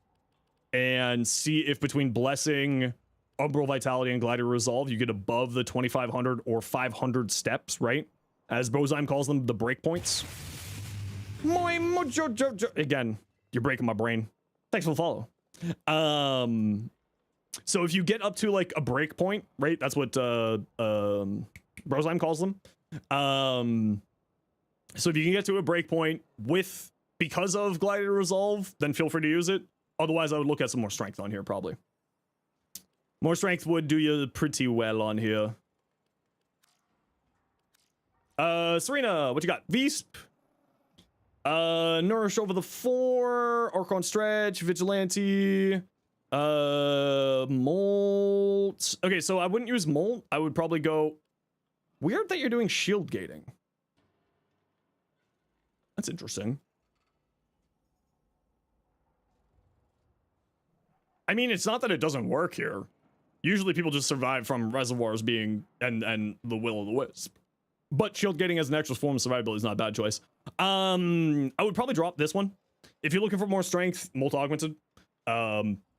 and see if between Blessing, Umbral Vitality, and Gladiator Resolve you get above the 2,500 or 500 steps, right? As Bozheim calls them, the breakpoints. Again, you're breaking my brain. Thanks for the follow. So if you get up to like a break point, right? That's what Bozheim calls them. So if you can get to a break point because of Gladiator Resolve, then feel free to use it. Otherwise, I would look at some more Strength on here, probably. More Strength would do you pretty well on here. Serena, what you got? Visp. Nourish over the 4. Orcon Stretch. Vigilante. Molt. Okay, so I wouldn't use Molt. I would probably go... Weird that you're doing shield gating. That's interesting. I mean, it's not that it doesn't work here. Usually people just survive from reservoirs being... and the Will of the Wisp. But shield gating as an extra form of survivability is not a bad choice. I would probably drop this one. If you're looking for more Strength, Molt Augmented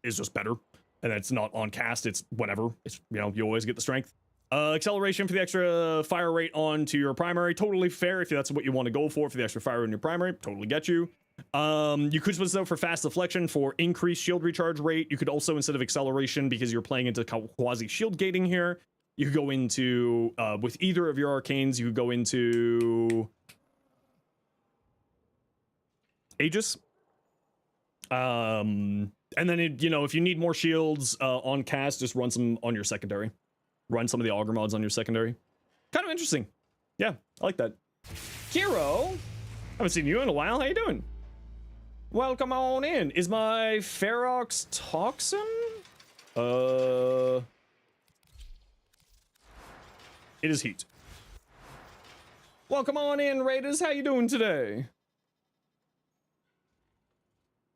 is just better. And it's not on cast, it's whatever. It's, you know, you always get the Strength. Acceleration for the extra fire rate onto your primary. Totally fair if that's what you want to go for the extra fire in your primary. Totally get you. You could switch this out for fast deflection for increased shield recharge rate. You could also, instead of acceleration, because you're playing into quasi shield gating here, you could go into, with either of your arcanes, you could go into Aegis. And then, you know, if you need more shields on cast, just run some on your secondary. Run some of the Augur mods on your secondary. Kind of interesting. Yeah, I like that. Kiro, haven't seen you in a while. How you doing? Welcome on in. Is my Ferox Toxin? It is heat. Welcome on in, Raiders. How you doing today?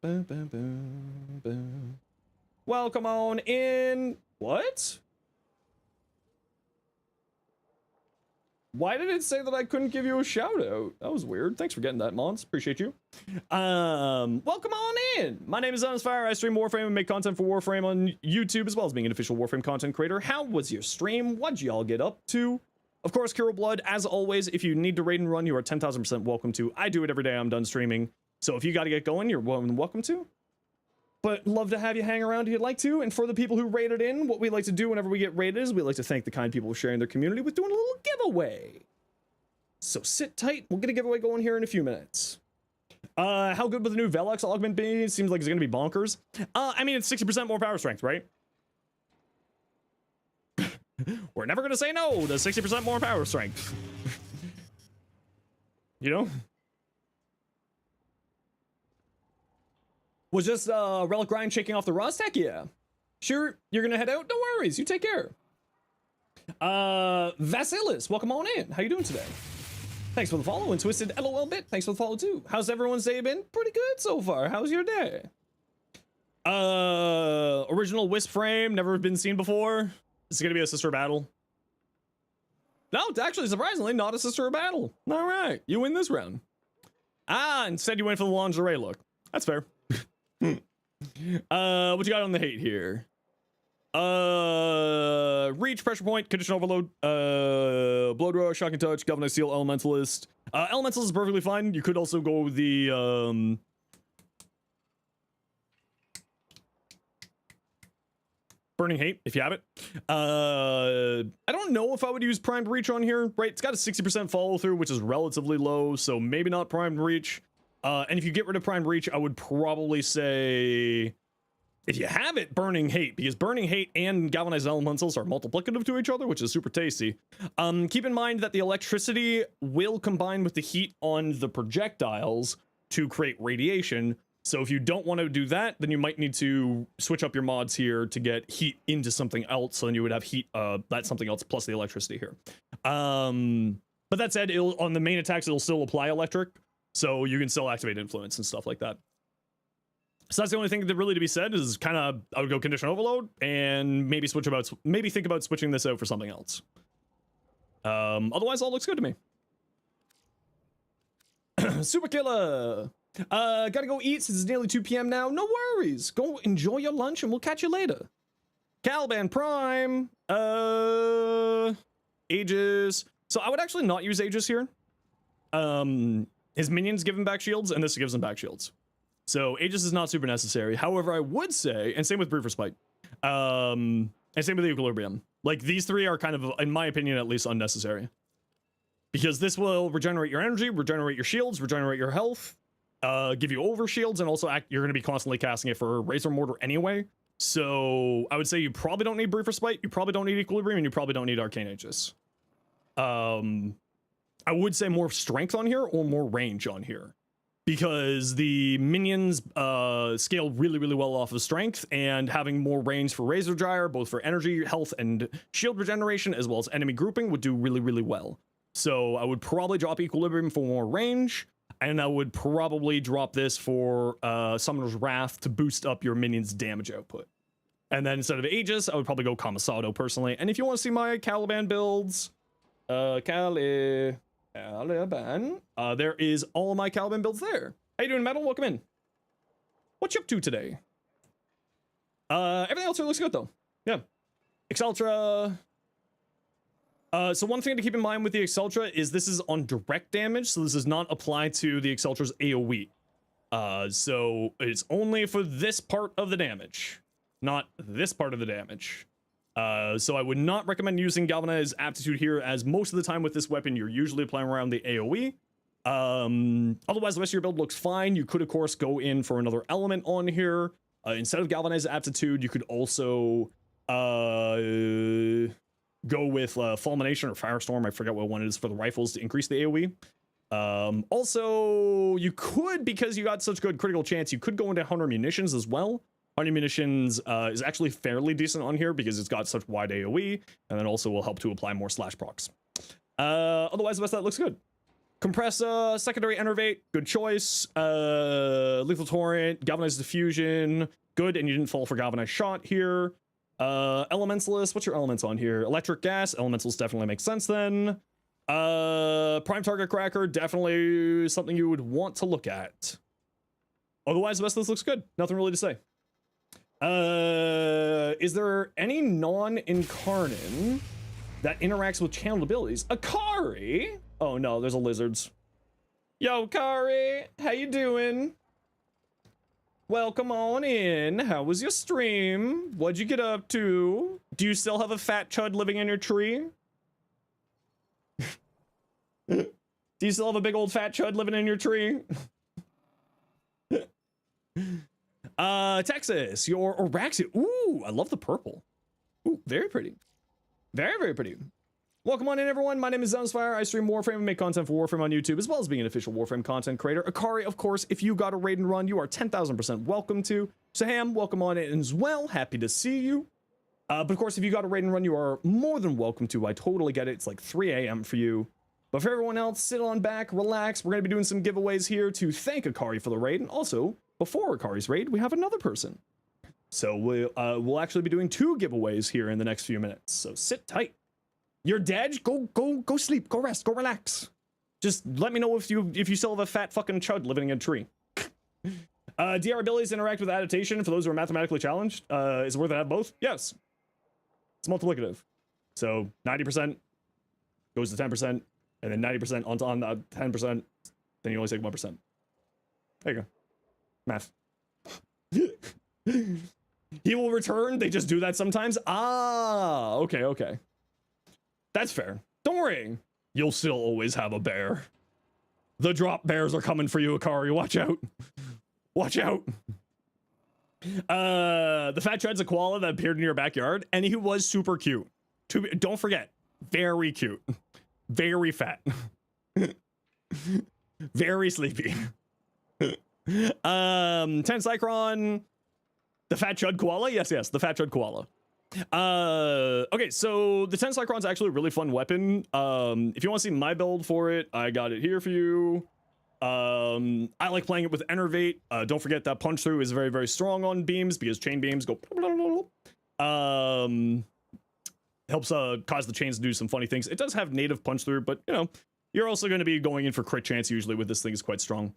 Boom, boom, boom, boom. Welcome on in. What? Why did it say that I couldn't give you a shout out? That was weird. Thanks for getting that, Mons. Appreciate you. Welcome on in. My name is Zenosfire. I stream Warframe and make content for Warframe on YouTube, as well as being an official Warframe content creator. How was your stream? What'd y'all get up to? Of course, Hero Blood, as always, if you need to raid and run, you are 10,000% welcome to. I do it every day I'm done streaming. So if you got to get going, you're welcome to. But love to have you hang around if you'd like to. And for the people who raided in, what we like to do whenever we get raided is we like to thank the kind people sharing their community with doing a little giveaway. So sit tight. We'll get a giveaway going here in a few minutes. How good would the new Velox augment be? It seems like it's going to be bonkers. I mean, it's 60% more power strength, right? We're never going to say no to 60% more power strength. You know? Was just Relic Grind shaking off the rust? Heck yeah. Sure, you're gonna head out? No worries, you take care. Vasilis, welcome on in. How you doing today? Thanks for the follow, and Twisted LOL Bit, thanks for the follow too. How's everyone's day been? Pretty good so far. How's your day? Original Wisp frame, never been seen before. It's gonna be a sister battle. No, it's actually surprisingly not a sister battle. All right, you win this round. Instead you went for the lingerie look. That's fair. What you got on the hate here? Reach, pressure point, condition overload, blood rush, shocking touch, galvanized steel, elementalist. Elementalist is perfectly fine. You could also go with the burning hate if you have it. I don't know if I would use primed reach on here, right? It's got a 60% follow through, which is relatively low, so maybe not primed reach. And if you get rid of primed reach, I would probably say, if you have it, burning hate, because burning hate and galvanized elementals are multiplicative to each other, which is super tasty. Keep in mind that the electricity will combine with the heat on the projectiles to create radiation. So if you don't want to do that, then you might need to switch up your mods here to get heat into something else. So then you would have heat, that's something else plus the electricity here. But that said, on the main attacks, it'll still apply electric. So you can still activate influence and stuff like that. So that's the only thing that really to be said is kind of, I would go condition overload and maybe think about switching this out for something else. Otherwise all looks good to me. Super Killer. Gotta go eat since it's nearly 2 p.m. now. No worries. Go enjoy your lunch and we'll catch you later. Caliban Prime. Aegis. So I would actually not use Aegis here. His minions give him back shields, and this gives him back shields. So Aegis is not super necessary. However, I would say, and same with Briefer Spike, and same with the Equilibrium. Like, these three are kind of, in my opinion, at least unnecessary. Because this will regenerate your energy, regenerate your shields, regenerate your health, give you over shields, and also you're going to be constantly casting it for Razor Mortar anyway. So I would say you probably don't need Briefer Spike, you probably don't need Equilibrium, and you probably don't need Arcane Aegis. I would say more strength on here or more range on here, because the minions scale really, really well off of strength, and having more range for Razor Gyre, both for energy, health, and shield regeneration, as well as enemy grouping, would do really, really well. So I would probably drop Equilibrium for more range, and I would probably drop this for Summoner's Wrath to boost up your minions' damage output. And then instead of Aegis, I would probably go Kamisado personally. And if you want to see my Caliban builds, Caliban. There is all of my Caliban builds there. How you doing, Metal? Welcome in. What you up to today? Everything else looks good though. Yeah. Exceltra. So one thing to keep in mind with the Exceltra is this is on direct damage, so this does not apply to the Exceltra's AoE. So it's only for this part of the damage, not this part of the damage. So I would not recommend using Galvanized Aptitude here, as most of the time with this weapon, you're usually playing around the AoE. Otherwise, the rest of your build looks fine. You could, of course, go in for another element on here. Instead of Galvanized Aptitude, you could also go with Fulmination or Firestorm. I forget what one it is for the rifles to increase the AoE. Also, you could, because you got such good critical chance, you could go into Hunter Munitions as well. Hunter Munitions is actually fairly decent on here because it's got such wide AoE, and then also will help to apply more slash procs. Otherwise, the rest of that looks good. Compressor, Secondary Enervate, good choice. Lethal Torrent, Galvanized Diffusion, good, and you didn't fall for Galvanized Shot here. Elementalist, what's your elements on here? Electric Gas, Elementals definitely make sense then. Prime Target Cracker, definitely something you would want to look at. Otherwise, the rest of this looks good. Nothing really to say. Is there any non-incarnin that interacts with channeled abilities? Akari? Oh no, there's a lizards. Yo, Kari, how you doing? Welcome on in. How was your stream? What'd you get up to? Do you still have a fat chud living in your tree? Do you still have a big old fat chud living in your tree? Texas, your Oraxia. Ooh, I love the purple. Ooh, very pretty. Very, very pretty. Welcome on in, everyone. My name is Zenosfire. I stream Warframe and make content for Warframe on YouTube, as well as being an official Warframe content creator. Akari, of course, if you got a raid and run, you are 10,000% welcome to. Saham, welcome on in as well. Happy to see you. But of course, if you got a raid and run, you are more than welcome to. I totally get it. It's like 3 a.m. for you. But for everyone else, sit on back, relax. We're going to be doing some giveaways here to thank Akari for the raid. And also, before Akari's raid, we have another person. So we'll actually be doing 2 giveaways here in the next few minutes. So sit tight. You're dead? Go sleep. Go rest. Go relax. Just let me know if you still have a fat fucking chud living in a tree. DR abilities interact with adaptation for those who are mathematically challenged. Is it worth it to have both? Yes. It's multiplicative. So 90% goes to 10%, and then 90% on the 10%, then you only take 1%. There you go. Math. He will return. They just do that sometimes. Ah, okay. That's fair. Don't worry. You'll still always have a bear. The drop bears are coming for you, Akari. Watch out. Watch out. The fat chud's a koala that appeared in your backyard, and he was super cute. Don't forget, very cute. Very fat. Very sleepy. 10 Cycron. The fat chud koala? Yes, the fat chud koala. Okay, so the 10 Cycron's actually a really fun weapon. If you want to see my build for it, I got it here for you. I like playing it with Enervate. Don't forget that punch through is very, very strong on beams because chain beams go helps cause the chains to do some funny things. It does have native punch through, but you know, you're also going to be going in for crit chance usually with this thing. Is quite strong.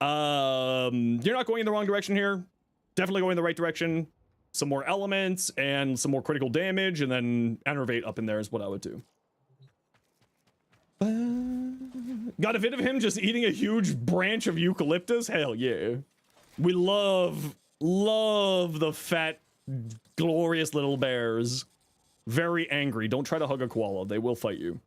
You're not going in the wrong direction here. Definitely going in the right direction. Some more elements and some more critical damage, and then Enervate up in there is what I would do. Got a vid of him just eating a huge branch of eucalyptus? Hell yeah. We love the fat, glorious little bears. Very angry. Don't try to hug a koala. They will fight you.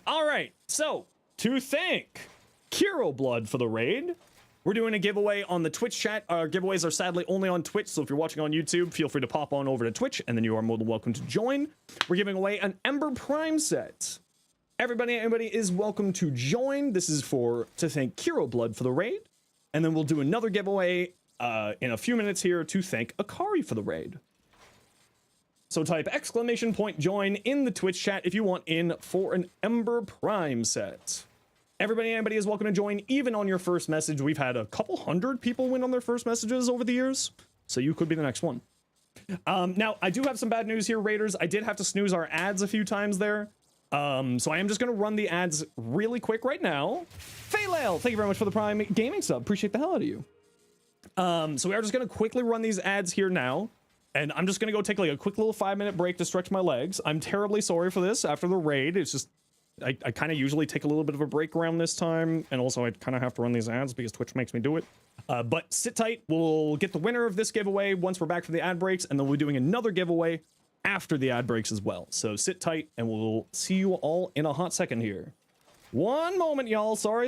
All right, so to thank Kiro Blood for the raid, we're doing a giveaway on the Twitch chat. Our giveaways are sadly only on Twitch, so if you're watching on YouTube, feel free to pop on over to Twitch, and then you are more than welcome to join. We're giving away an Ember Prime set. Everybody is welcome to join. This is to thank Kiro Blood for the raid, and then we'll do another giveaway in a few minutes here to thank Akari for the raid. So type !join in the Twitch chat if you want in for an Ember Prime set. Everybody is welcome to join, even on your first message. We've had a couple hundred people win on their first messages over the years, so you could be the next one. Now, I do have some bad news here, Raiders. I did have to snooze our ads a few times there. So I am just going to run the ads really quick right now. Faylale, thank you very much for the Prime Gaming sub. Appreciate the hell out of you. So we are just going to quickly run these ads here now. And I'm just going to go take like a quick little 5-minute break to stretch my legs. I'm terribly sorry for this after the raid. It's just, I kind of usually take a little bit of a break around this time. And also I kind of have to run these ads because Twitch makes me do it. But sit tight. We'll get the winner of this giveaway once we're back from the ad breaks. And then we'll be doing another giveaway after the ad breaks as well. So sit tight and we'll see you all in a hot second here. One moment, y'all. Sorry.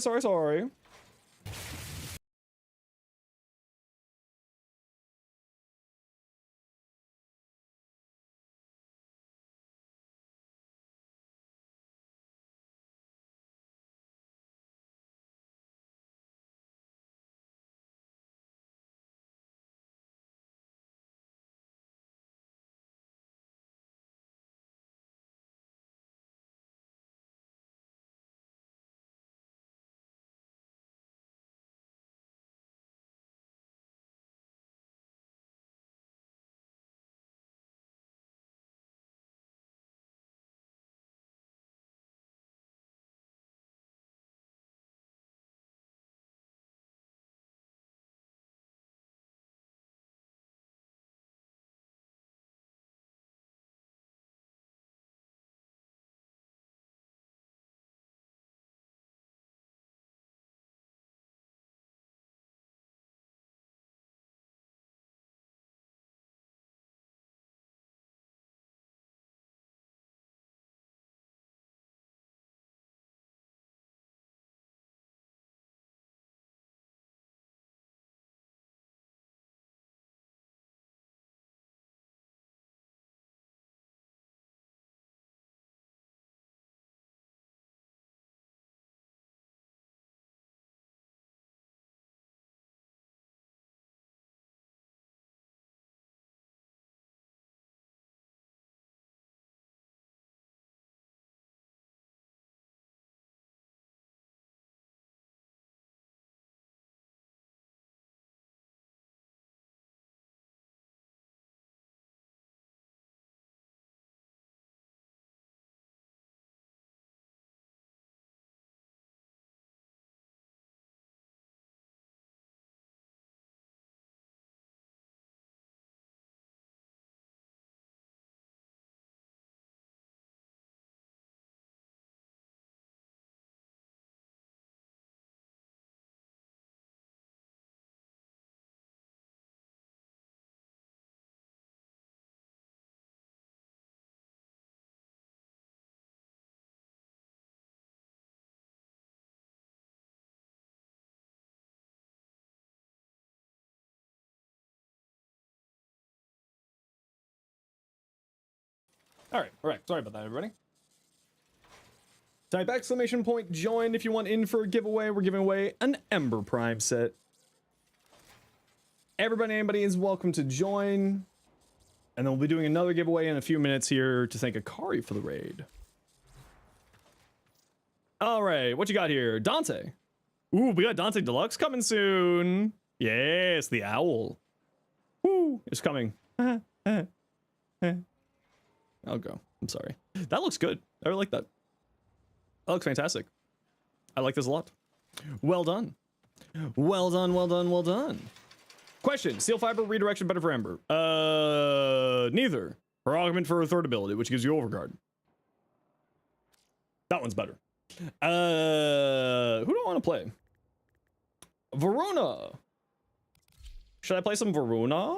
All right. Sorry about that, everybody. Type exclamation point join if you want in for a giveaway. We're giving away an Ember Prime set. Anybody is welcome to join. And then we'll be doing another giveaway in a few minutes here to thank Akari for the raid. All right, what you got here? Dante. Ooh, we got Dante Deluxe coming soon. Yes, the owl. Woo, it's coming. I'll go. I'm sorry. That looks good. I really like that. That looks fantastic. I like this a lot. Well done. Well done, well done, well done. Question, steel fiber redirection better for Ember? Neither. Her augment for her third ability, which gives you overguard. That one's better. Who do I want to play? Varuna. Should I play some Varuna?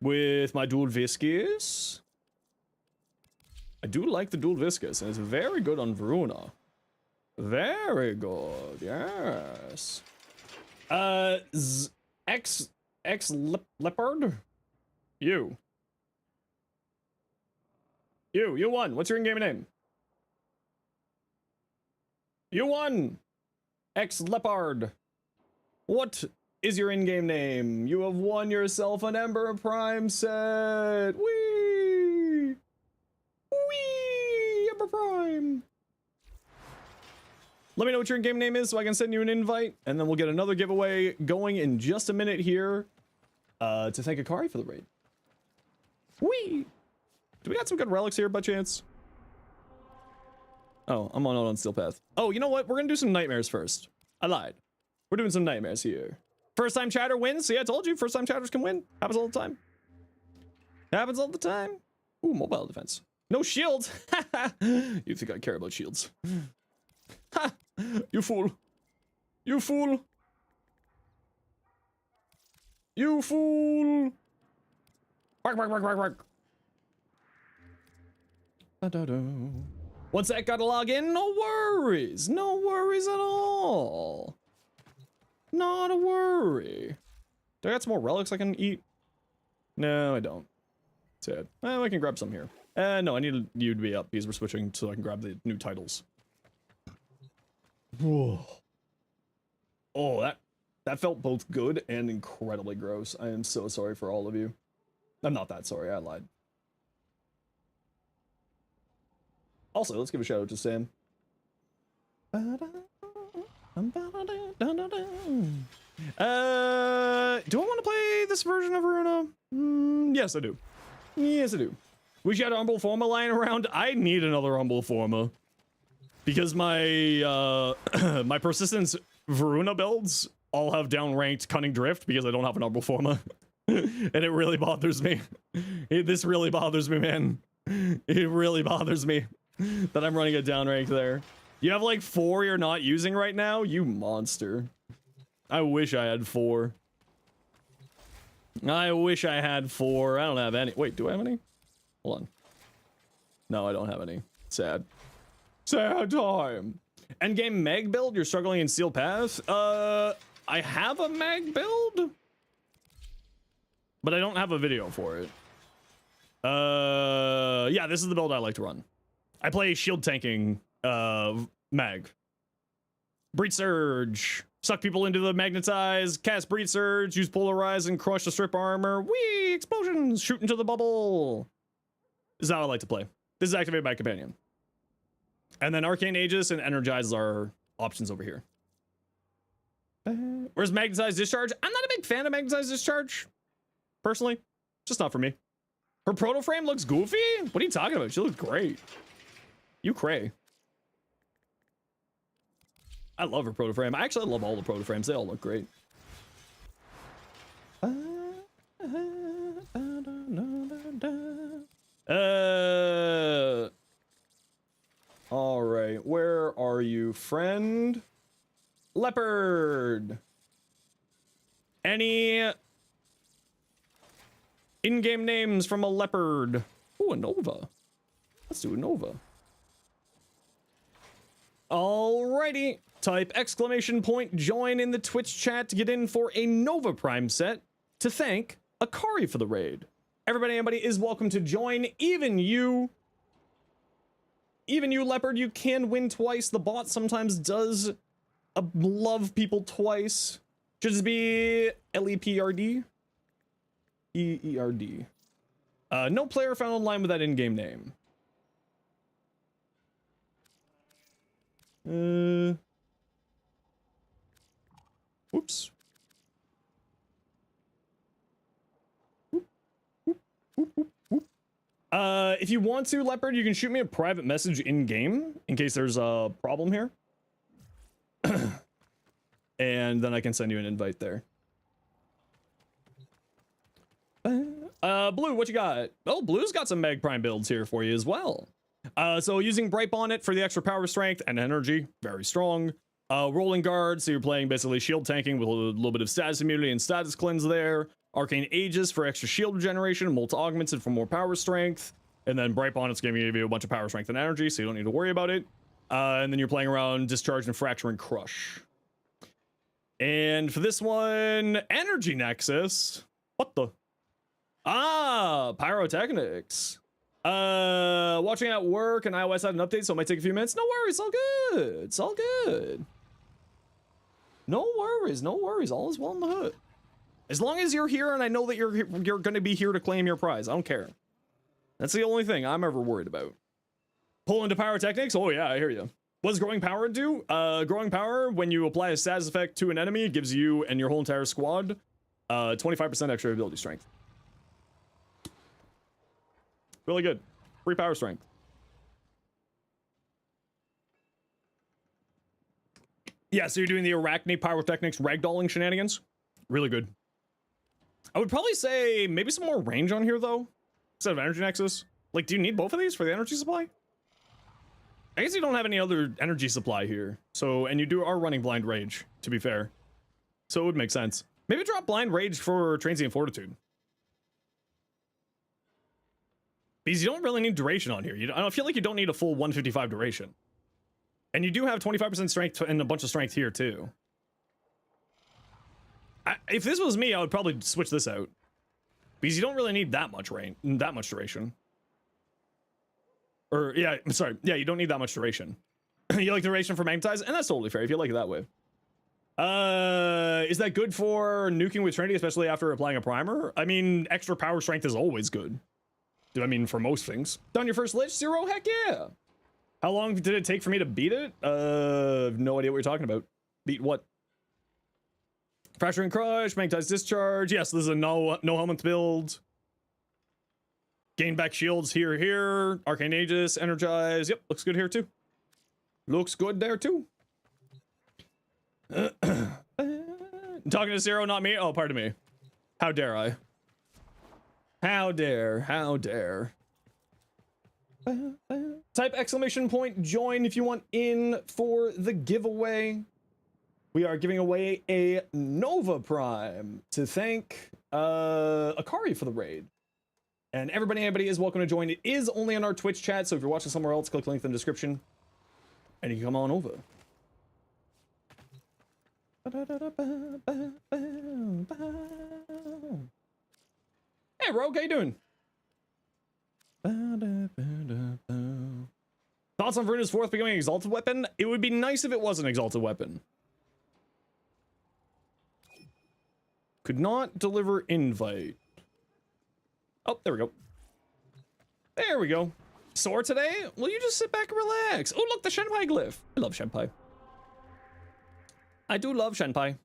With my dual viscous? I do like the dual viscous, and it's very good on Varuna. Very good, yes. Leopard? You won. What's your in-game name? You won! Leopard. What is your in-game name? You have won yourself an Ember Prime set! Whee! Whee! Ember Prime! Let me know what your in-game name is so I can send you an invite, and then we'll get another giveaway going in just a minute here to thank Akari for the raid. Whee! Do we got some good relics here by chance? Oh, I'm on Steel Path. Oh, you know what? We're gonna do some nightmares first. I lied. We're doing some nightmares here. First time chatter wins. See, I told you, first time chatters can win. Happens all the time. Happens all the time. Ooh, mobile defense. No shields. You think I care about shields? Ha! You fool. You fool. You fool. Bark, bark, bark, bark, bark. Da-da-da. Once that got to log in, no worries. No worries at all. Not a worry. Do I got some more relics I can eat? No, I don't. Sad. Well, I can grab some here. No, I need you to be up because we're switching so I can grab the new titles. Whoa. Oh, that felt both good and incredibly gross. I am so sorry for all of you. I'm not that sorry. I lied. Also, let's give a shout out to Sam. Do I want to play this version of Varuna? Yes, I do. Yes, I do. We got Humble Forma lying around. I need another Humble Forma. Because my my Persistence Varuna builds all have downranked Cunning Drift because I don't have an Humble Forma. And it really bothers me. This really bothers me, man. It really bothers me that I'm running a downrank there. You have like 4 you're not using right now? You monster. I wish I had 4. I wish I had 4. I don't have any. Wait, do I have any? Hold on. No, I don't have any. Sad. Sad time. Endgame mag build? You're struggling in Steel Path? I have a mag build? But I don't have a video for it. Yeah, this is the build I like to run. I play shield tanking mag. Breach Surge. Suck people into the magnetize. Cast Breach Surge. Use Polarize and crush the strip armor. Whee! Explosions. Shoot into the bubble. This is how I like to play. This is activate by companion. And then Arcane Aegis and Energize are options over here. Where's Magnetized Discharge? I'm not a big fan of Magnetized Discharge. Personally. Just not for me. Her proto frame looks goofy? What are you talking about? She looks great. You cray. I love her proto frame. I actually love all the proto frames. They all look great. All right. Where are you, friend? Leopard. Any in-game names from a leopard? Ooh, a Nova. Let's do a Nova. Alrighty. Type exclamation point join in the Twitch chat to get in for a Nova Prime set to thank Akari for the raid. Everybody, anybody is welcome to join. Even you, Leopard, you can win twice. The bot sometimes does love people twice. Should just be LEPRD? EERD. No player found online with that in-game name. Oops. If you want to, Leopard, you can shoot me a private message in-game in case there's a problem here. And then I can send you an invite there. Blue, what you got? Oh, Blue's got some Mag Prime builds here for you as well. So using Bright Bonnet for the extra power, strength, and energy, very strong. Rolling Guard, so you're playing basically shield tanking with a little bit of status immunity and status cleanse there. Arcane Aegis for extra shield regeneration, Multi Augmented for more power strength. And then Bright Bonnet's going to give you a bunch of power, strength, and energy, so you don't need to worry about it. And then you're playing around Discharge and Fracture and Crush. And for this one, Energy Nexus. What the? Ah, Pyrotechnics. Watching at work and iOS had an update, so it might take a few minutes. No worries, all good. It's all good. No worries, no worries. All is well in the hood. As long as you're here and I know that you're going to be here to claim your prize, I don't care. That's the only thing I'm ever worried about. Pull into Pyrotechnics? Oh yeah, I hear you. What does Growing Power do? Growing Power, when you apply a status effect to an enemy, gives you and your whole entire squad 25% extra ability strength. Really good. Free power strength. Yeah, so you're doing the Arachne Pyrotechnics ragdolling shenanigans? Really good. I would probably say maybe some more range on here, though, instead of Energy Nexus. Like, do you need both of these for the energy supply? I guess you don't have any other energy supply here. So, and you are running Blind Rage, to be fair. So it would make sense. Maybe drop Blind Rage for Transient Fortitude. Because you don't really need duration on here. I don't feel like you don't need a full 155 duration. And you do have 25% strength and a bunch of strength here, too. If this was me, I would probably switch this out. Because you don't really need that much range, that much duration. Or, yeah, I'm sorry. Yeah, you don't need that much duration. You like duration for Magnetize? And that's totally fair if you like it that way. Is that good for nuking with Trinity, especially after applying a primer? I mean, extra power strength is always good. I mean, for most things. Done your first lich? 0? Heck yeah! How long did it take for me to beat it? No idea what you're talking about. Beat what? Fracture and Crush, Magnetize Discharge. Yes, this is a no helmet build. Gain back shields here. Arcane Aegis, Energize. Yep, looks good here too. Looks good there too. Talking to 0, not me. Oh, pardon me. How dare I? How dare. Type exclamation point join if you want in for the giveaway. We are giving away a Nova Prime to thank Akari for the raid. And anybody is welcome to join. It is only on our Twitch chat, so if you're watching somewhere else, click the link in the description and you can come on over. Hey Rogue, how you doing? Thoughts on Veruna's 4th becoming an exalted weapon? It would be nice if it was an exalted weapon. Could not deliver invite. Oh, there we go. There we go. Sore today? Will you just sit back and relax? Oh, look, the Shenpai glyph. I love Shenpai. I do love Shenpai.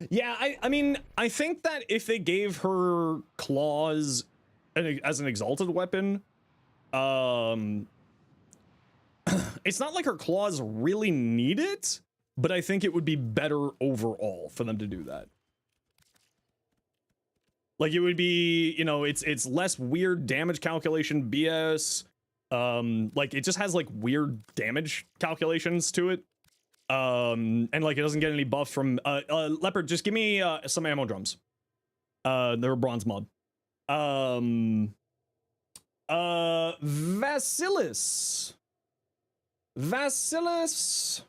Yeah, I mean, I think that if they gave her claws as an exalted weapon, it's not like her claws really need it, but I think it would be better overall for them to do that. Like, it would be, you know, it's less weird damage calculation BS. Like, it just has like weird damage calculations to it. And like, it doesn't get any buff from Leopard. Just give me some ammo drums. They're a bronze mod. Vasilis.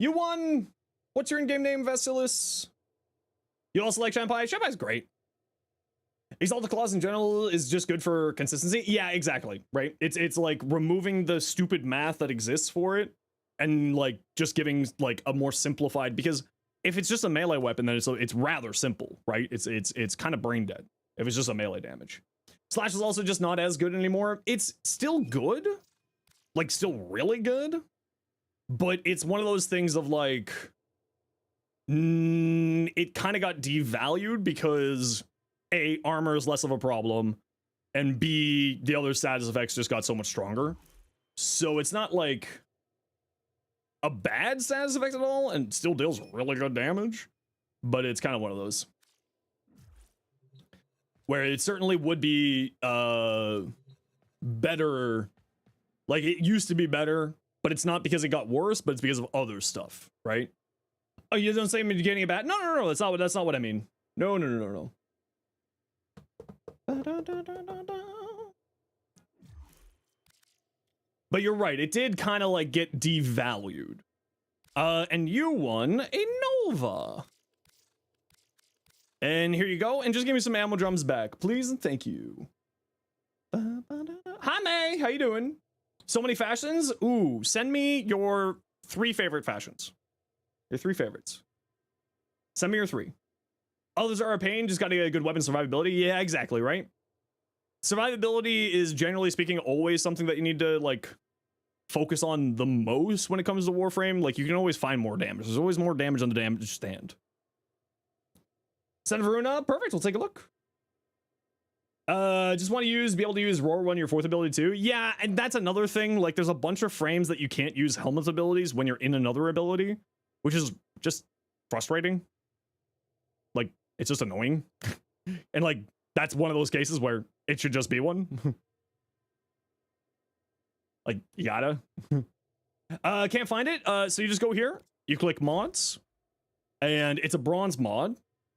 You won! What's your in-game name, Vasilis? You also like Shampai? Shampai's great. Exalt the Claws in general is just good for consistency. Yeah, exactly, right? It's like removing the stupid math that exists for it and like just giving like a more simplified, because if it's just a melee weapon, then it's rather simple, right? It's kind of brain dead if it's just a melee damage. Slash is also just not as good anymore. It's still good, like still really good, but it's one of those things of like, it kind of got devalued because A, armor is less of a problem, and B, the other status effects just got so much stronger. So it's not like a bad status effect at all, and still deals really good damage, but it's kind of one of those where it certainly would be better. Like, it used to be better, but it's not because it got worse, but it's because of other stuff, right? Oh, you don't say me getting it bad? No, that's not what I mean. No. But you're right, it did kind of like get devalued. And you won a Nova. And here you go, and just give me some ammo drums back, please and thank you. Hi May, how you doing? So many fashions? Ooh, send me your 3 favorite fashions. Your 3 favorites. Send me your 3. Others are a pain, just gotta get a good weapon survivability. Yeah, exactly, right? Survivability is, generally speaking, always something that you need to, like, focus on the most when it comes to Warframe. Like, you can always find more damage. There's always more damage on the damage stand. Son of Varuna, perfect, we'll take a look. Just want to be able to use Roar 1, your 4th ability too. Yeah, and that's another thing. Like, there's a bunch of frames that you can't use Helmet's abilities when you're in another ability, which is just frustrating. Like, it's just annoying. And like, that's one of those cases where it should just be one. Like, you gotta. Can't find it. So you just go here, you click mods, and it's a bronze mod.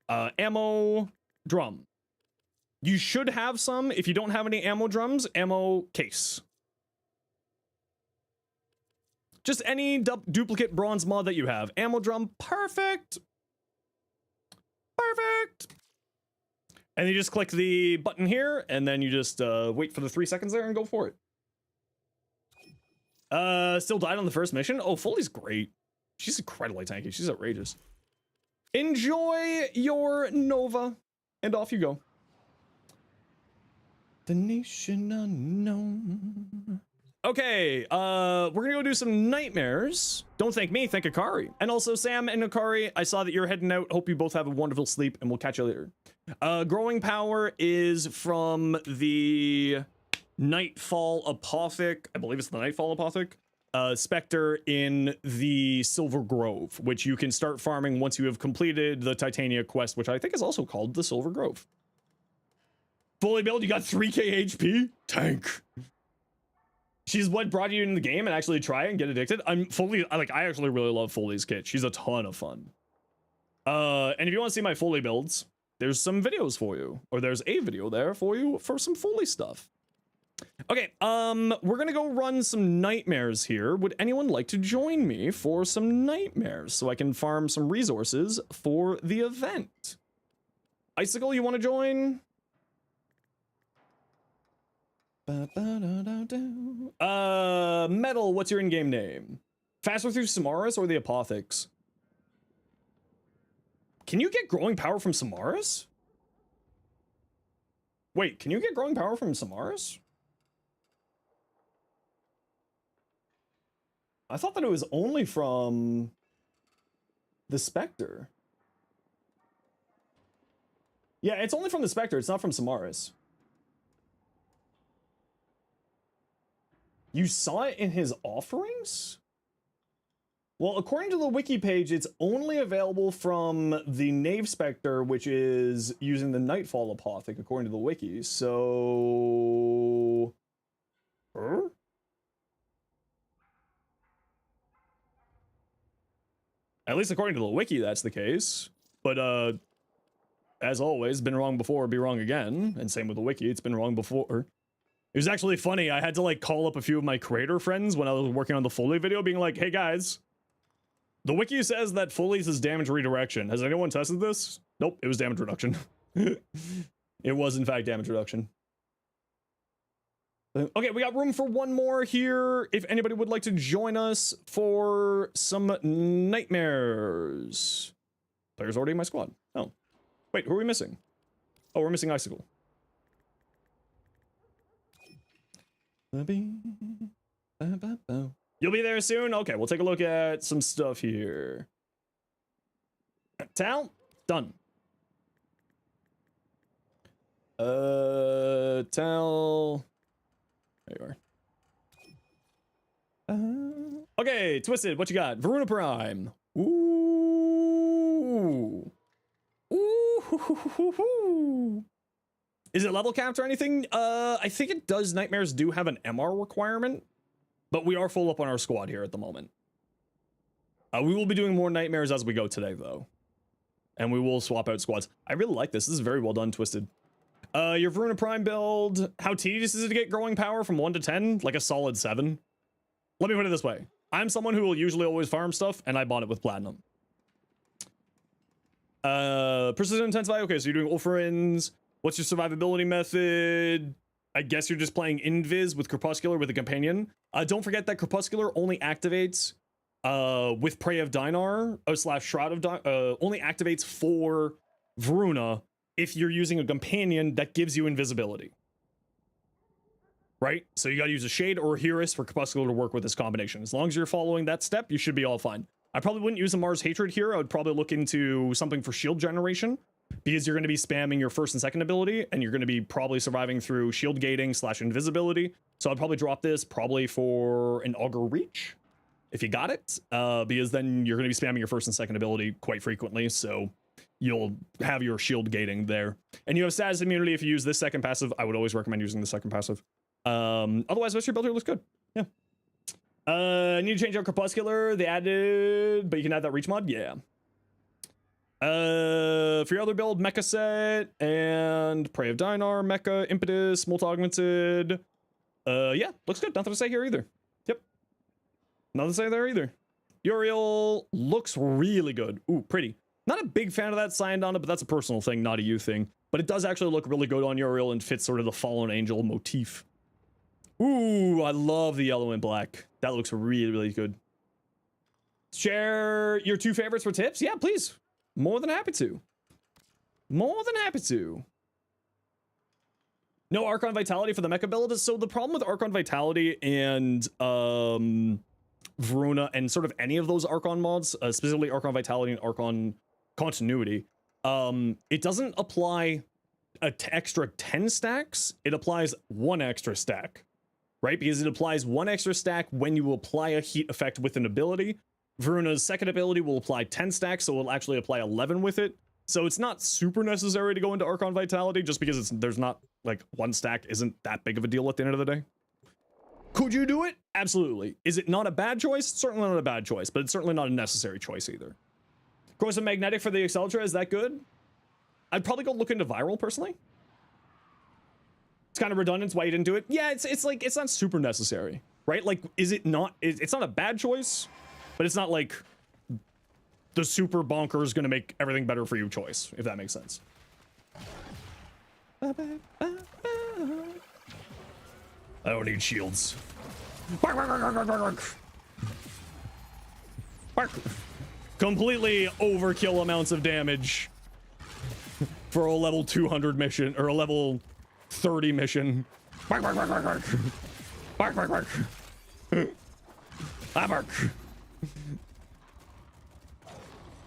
Ammo drum. You should have some. If you don't have any ammo drums, ammo case. Just any duplicate bronze mod that you have. Ammo drum, perfect. Perfect. And you just click the button here, and then you just wait for the 3 seconds there and go for it. Still died on the first mission. Oh, Foley's great. She's incredibly tanky. She's outrageous. Enjoy your Nova, and off you go. The nation unknown. Okay, we're gonna go do some nightmares. Don't thank me, thank Akari. And also Sam and Akari, I saw that you're heading out. Hope you both have a wonderful sleep, and we'll catch you later. Growing power is from the Nightfall Apothec. I believe it's the Nightfall Apothec. Spectre in the Silver Grove, which you can start farming once you have completed the Titania quest, which I think is also called the Silver Grove. Fully built, you got 3k HP? Tank. She's what brought you into the game and actually try and get addicted. I actually really love Foley's kit. She's a ton of fun. And if you want to see my Foley builds, there's some videos for you. Or there's a video there for you for some Foley stuff. Okay, we're gonna go run some nightmares here. Would anyone like to join me for some nightmares so I can farm some resources for the event? Icicle, you want to join? Metal, what's your in-game name? Faster through Samaris or the Apothecs? Can you get growing power from Samaris? Wait, can you get growing power from Samaris? I thought that it was only from the Spectre. Yeah, it's only from the Spectre, it's not from Samaris. You saw it in his offerings? Well, according to the wiki page, it's only available from the Knave Spectre, which is using the Nightfall Apothec, according to the wiki. So... Huh? At least according to the wiki, that's the case. But, as always, been wrong before, be wrong again. And same with the wiki, it's been wrong before. It was actually funny, I had to, like, call up a few of my creator friends when I was working on the Foley video, being like, hey guys, The wiki says that Fullies is damage redirection. Has anyone tested this? Nope, it was damage reduction. It was in fact damage reduction. Okay, we got room for one more here. If anybody would like to join us for some nightmares. Player's already in my squad. Oh. Wait, who are we missing? Oh, we're missing Icicle. You'll be there soon? Okay, we'll take a look at some stuff here. Tal? Done. Tal. There you are. Okay, Twisted, what you got? Varuna Prime. Ooh. Ooh. Is it level capped or anything? I think it does. Nightmares do have an MR requirement, but we are full up on our squad here at the moment. We will be doing more nightmares as we go today, though. And we will swap out squads. I really like this. This is very well done, Twisted. Your Varuna Prime build, how tedious is it to get growing power from 1 to 10? Like a solid 7. Let me put it this way. I'm someone who will usually always farm stuff, and I bought it with platinum. Precision intensify. Okay, so you're doing Ulferins. What's your survivability method? I guess you're just playing Invis with Crepuscular with a companion. Don't forget that Crepuscular only activates with Prey of Dinar / Shroud of Dinar. Only activates for Varuna if you're using a companion that gives you invisibility. Right? So you gotta use a Shade or a Heuris for Crepuscular to work with this combination. As long as you're following that step, you should be all fine. I probably wouldn't use a Mars Hatred here. I would probably look into something for shield generation, because you're going to be spamming your first and second ability, and you're going to be probably surviving through shield gating / invisibility. So I'd probably drop this probably for an Augur Reach, if you got it, because then you're going to be spamming your first and second ability quite frequently, so you'll have your shield gating there. And you have status immunity if you use this second passive. I would always recommend using the second passive. Otherwise, most of your build here looks good. Yeah. Need to change out Crepuscular. They added, but you can add that reach mod. Yeah. For your other build, Mecha set and Prey of Dinar, Mecha, Impetus, multi-augmented. Yeah, looks good. Nothing to say here either. Yep. Nothing to say there either. Uriel looks really good. Ooh, pretty. Not a big fan of that signed on it, but that's a personal thing, not a you thing. But it does actually look really good on Uriel and fits sort of the Fallen Angel motif. Ooh, I love the yellow and black. That looks really, really good. Share your 2 favorites for tips? Yeah, please. More than happy to. More than happy to. No Archon Vitality for the mecha build. So the problem with Archon Vitality and Varuna and sort of any of those Archon mods, specifically Archon Vitality and Archon Continuity, it doesn't apply an extra 10 stacks. It applies 1 extra stack, right? Because it applies 1 extra stack when you apply a heat effect with an ability. Varuna's second ability will apply 10 stacks, so it'll actually apply 11 with it. So it's not super necessary to go into Archon Vitality, just because there's not, like, 1 stack isn't that big of a deal at the end of the day. Could you do it? Absolutely. Is it not a bad choice? Certainly not a bad choice, but it's certainly not a necessary choice either. Corrosive Magnetic for the Exceltra, is that good? I'd probably go look into Viral, personally. It's kind of redundant why you didn't do it. Yeah, it's like, it's not super necessary, right? Like, is it not, it's not a bad choice, but it's not like the super bonkers gonna make everything better for you choice, if that makes sense. I don't need shields. Completely overkill amounts of damage for a level 200 mission, or a level 30 mission.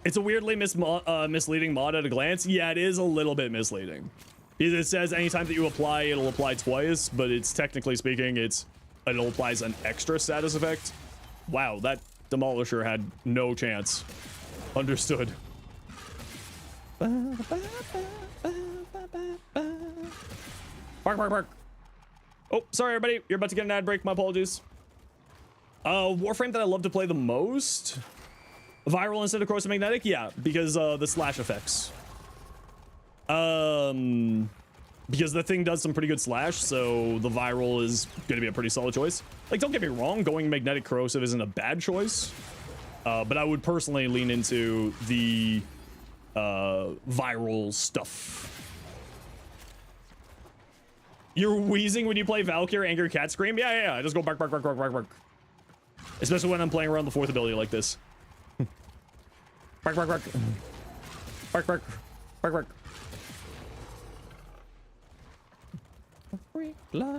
It's a weirdly misleading mod at a glance. Yeah, it is a little bit misleading. It says anytime that you apply, it'll apply twice, but it's technically speaking, it applies an extra status effect. Wow, that Demolisher had no chance. Understood. Bark, bark, bark. Oh, sorry, everybody. You're about to get an ad break. My apologies. Warframe that I love to play the most. Viral instead of Corrosive Magnetic? Yeah, because the slash effects. Because the thing does some pretty good slash, so the Viral is going to be a pretty solid choice. Like, don't get me wrong, going Magnetic Corrosive isn't a bad choice. But I would personally lean into the viral stuff. You're wheezing when you play Valkyrie, Angry Cat Scream? Yeah. I just go bark, bark, bark, bark, bark, bark. Especially when I'm playing around the 4th ability like this. Bark, bark, bark. Bark, bark. Bark, bark. A freak like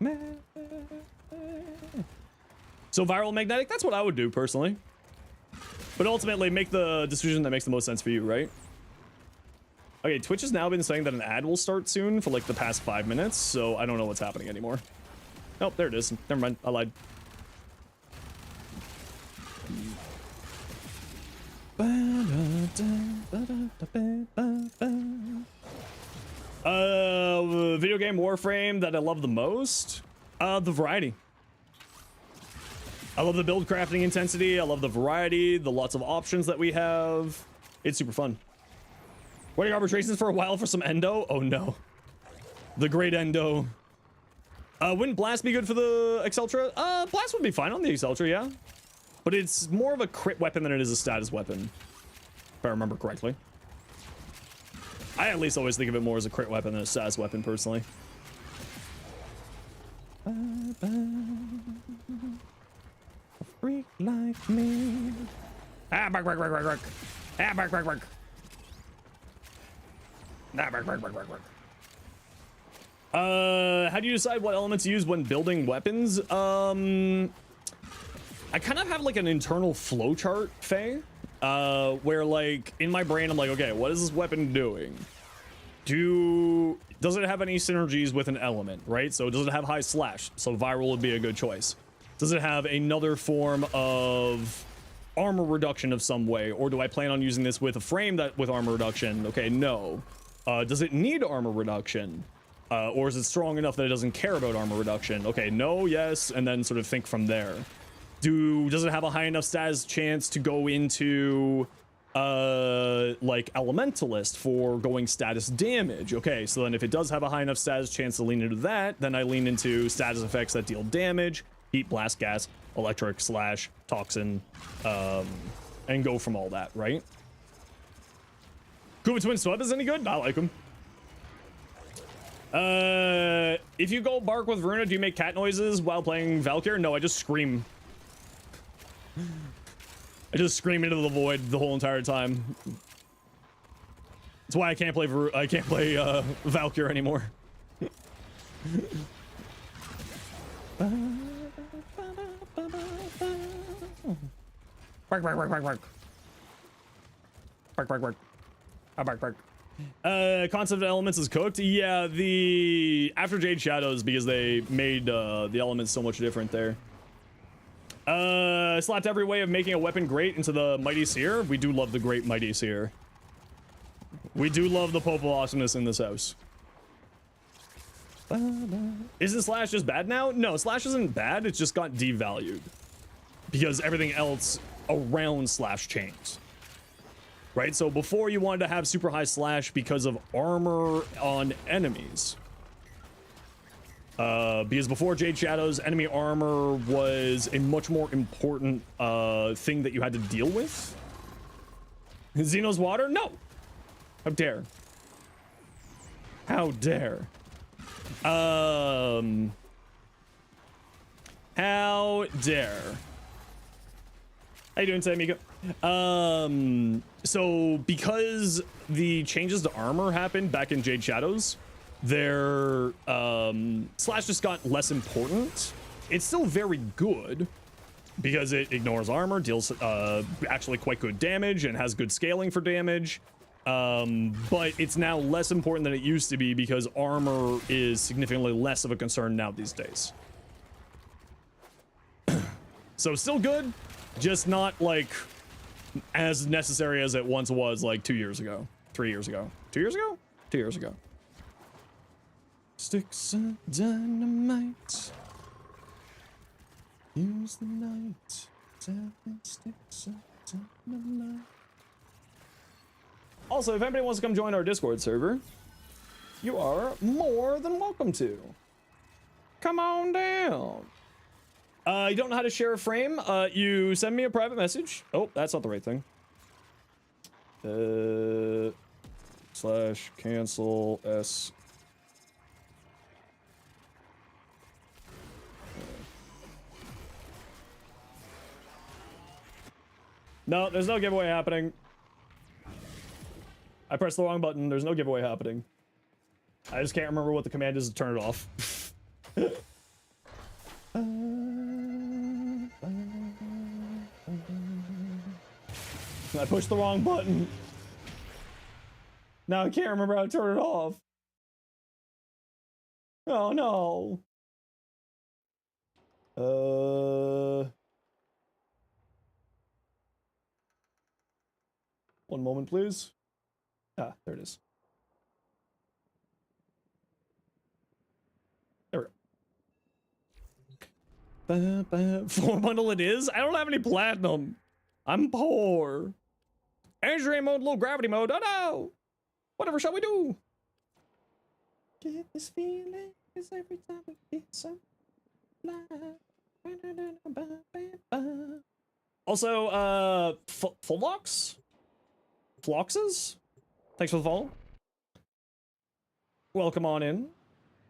me. So viral magnetic, that's what I would do personally. But ultimately, make the decision that makes the most sense for you, right? Okay, Twitch has now been saying that an ad will start soon for like the past 5 minutes, so I don't know what's happening anymore. Oh, there it is. Never mind, I lied. Video game Warframe that I love the most? The variety. I love the build crafting intensity. I love the variety, the lots of options that we have. It's super fun. Waiting arbitrations for a while for some endo? Oh no. The great endo. Wouldn't blast be good for the Exceltra? Blast would be fine on the Exceltra, yeah. But it's more of a crit weapon than it is a status weapon, if I remember correctly. I at least always think of it more as a crit weapon than a status weapon, personally. A freak like me. Bark, bark, bark, bark, bark. Bark, bark, bark. Bark, bark, bark, bark, bark. How do you decide what elements to use when building weapons? I kind of have like an internal flowchart, Faye, where like in my brain I'm like, okay, what is this weapon doing? Does it have any synergies with an element, right? So does it have high slash? So viral would be a good choice. Does it have another form of armor reduction of some way, or do I plan on using this with a frame that with armor reduction? Okay, no. Does it need armor reduction? Or is it strong enough that it doesn't care about armor reduction? Okay, no, yes, and then sort of think from there. Does it have a high enough status chance to go into like Elementalist for going status damage? Okay, so then if it does have a high enough status chance to lean into that, then I lean into status effects that deal damage, heat, blast, gas, electric, slash, toxin, and go from all that, right? Kuba Twin Sub is any good? I like him. If you go bark with Veruna, do you make cat noises while playing Valkyr? No, I just scream. I just scream into the void the whole entire time. That's why I can't play Valkyr anymore. Bark, bark, bark, bark, bark. Bark, bark, bark. Bark, bark. Concept of elements is cooked. Yeah, the after Jade Shadows, because they made the elements so much different there. Slapped every way of making a weapon great into the Mighty Seer. We do love the great Mighty Seer. We do love the Pope of Awesomeness in this house. Isn't Slash just bad now? No, Slash isn't bad. It's just got devalued because everything else around Slash changed. Right, so before you wanted to have super high slash because of armor on enemies. Because before Jade Shadows, enemy armor was a much more important thing that you had to deal with. Xenos water? No! How dare. How dare. How dare. How you doing today, Mika? So because the changes to armor happened back in Jade Shadows, their slash just got less important. It's still very good because it ignores armor, deals actually quite good damage, and has good scaling for damage. But it's now less important than it used to be because armor is significantly less of a concern now these days. So still good, just not like as necessary as it once was like 2 years ago, 3 years ago, 2 years ago, 2 years ago. Sticks of dynamite. Use the night. 7 sticks of dynamite. Also, if anybody wants to come join our Discord server, you are more than welcome to. Come on down. You don't know how to share a frame? You send me a private message. Oh, that's not the right thing. Slash cancel S. No, there's no giveaway happening. I pressed the wrong button. There's no giveaway happening. I just can't remember what the command is to turn it off. I pushed the wrong button. Now I can't remember how to turn it off. Oh no. One moment, please. Ah, there it is. There we go. 4 bundle it is? I don't have any platinum. I'm poor. Energy mode, low gravity mode. Oh no! Whatever shall we do? Get this feeling, 'cause every time we get some life. Also, Fullbox? Floxes? Thanks for the follow. Welcome on in.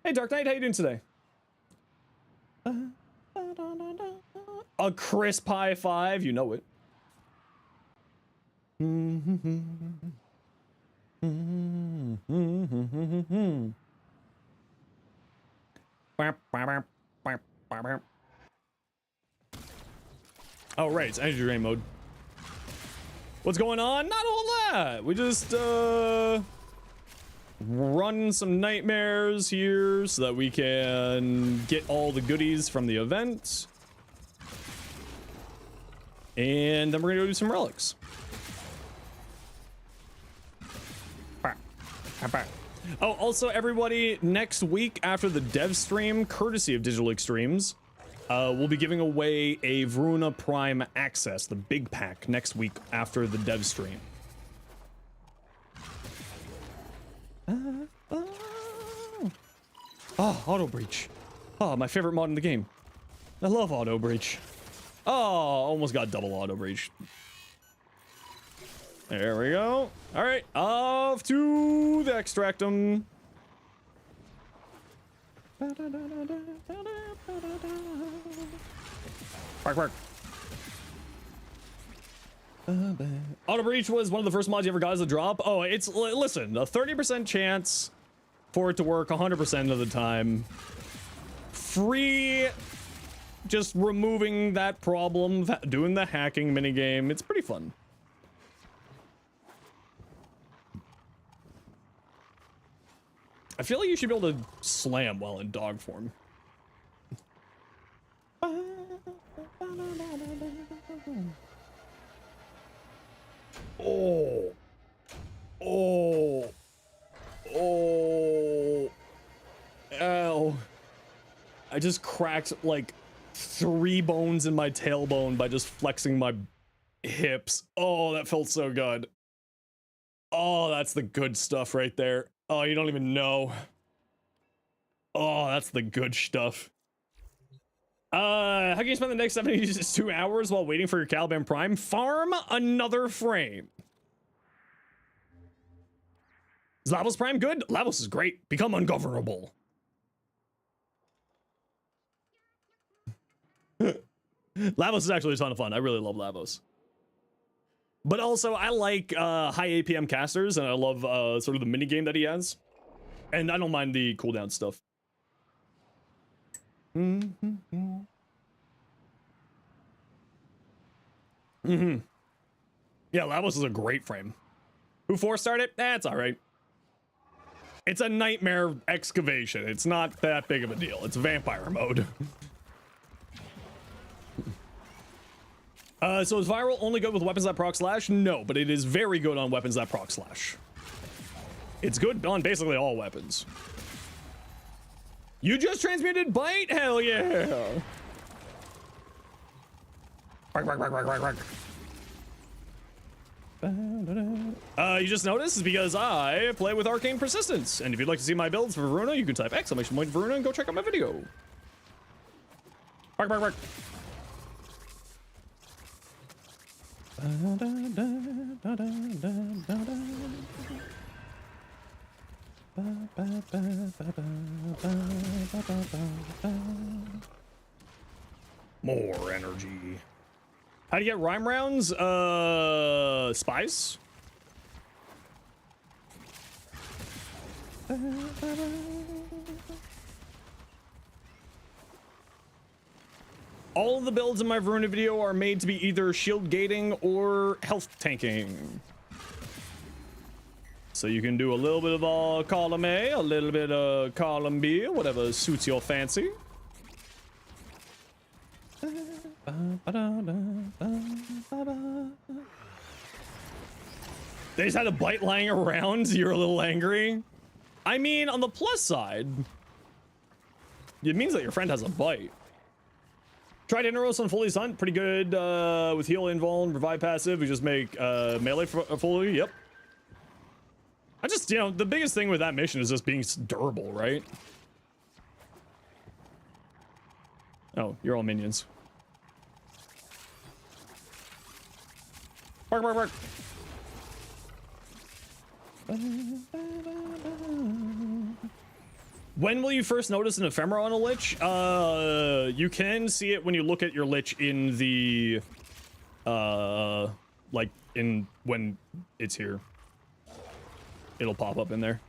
Hey, Dark Knight, how you doing today? A crisp high five, you know it. Oh, right, it's energy drain mode. What's going on? Not a whole lot. We just, run some nightmares here so that we can get all the goodies from the event. And then we're gonna go do some relics. Oh, also everybody, next week after the dev stream, courtesy of Digital Extremes, we'll be giving away a Varuna Prime Access, the big pack, next week after the dev stream. Oh, Auto Breach. Oh, my favorite mod in the game. I love Auto Breach. Oh, almost got double Auto Breach. There we go. All right, off to the extractum. Bark, bark. Auto Breach was one of the first mods you ever got as a drop. Oh, it's, listen, a 30% chance for it to work 100% of the time. Free, just removing that problem, doing the hacking minigame. It's pretty fun. I feel like you should be able to slam while in dog form. Oh. Oh. Oh. Ow. I just cracked like 3 bones in my tailbone by just flexing my hips. Oh, that felt so good. Oh, that's the good stuff right there. Oh, you don't even know. Oh, that's the good stuff. How can you spend the next 72 hours while waiting for your Caliban Prime? Farm another frame. Is Lavos Prime good? Lavos is great. Become ungovernable. Lavos is actually a ton of fun. I really love Lavos. But also, I like high APM casters, and I love sort of the minigame that he has. And I don't mind the cooldown stuff. Yeah, Lavos is a great frame. Who 4-starred it? It's alright. It's a nightmare excavation. It's not that big of a deal. It's vampire mode. So is viral only good with weapons that proc slash? No, but it is very good on weapons that proc slash. It's good on basically all weapons. You just transmuted Bite? Hell yeah! Bark, bark, bark, bark, bark, bark. You just noticed is because I play with Arcane Persistence. And if you'd like to see my builds for Varuna, you can type !Varuna and go check out my video. Bark, bark, bark. More energy. How do you get rhyme rounds? Spice? All of the builds in my Veruna video are made to be either shield gating or health tanking. So you can do a little bit of column A, a little bit of column B, whatever suits your fancy. They just had a bite lying around. You're a little angry. I mean, on the plus side, it means that your friend has a bite. Tried Interos on Fully Stunt, pretty good with heal, invuln, and revive passive. We just make melee fully. Yep. I just, you know, the biggest thing with that mission is just being durable, right? Oh, you're all minions. Bark, bark, bark. When will you first notice an ephemera on a lich? You can see it when you look at your lich in the, like in when it's here. It'll pop up in there.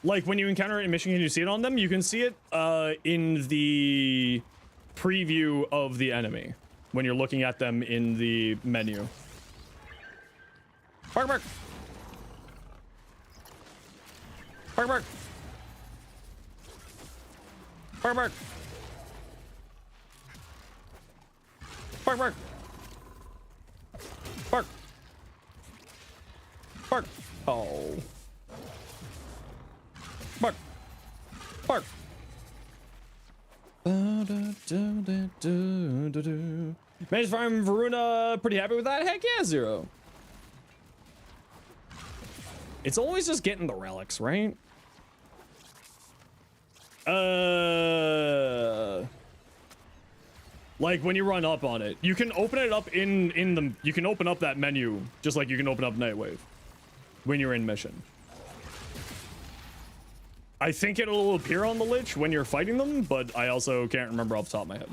Like when you encounter it in Michigan, you see it on them. You can see it in the preview of the enemy when you're looking at them in the menu. Bark, bark. Bark, bark. Bark, bark. Bark, bark. Bark. Bark. Oh. Bark. Bark. Managed Farm Veruna, pretty happy with that? Heck yeah, Zero. It's always just getting the relics, right? Like when you run up on it, you can open it up in the, you can open up that menu just like you can open up Nightwave when you're in mission. I think it'll appear on the Lich when you're fighting them, but I also can't remember off the top of my head.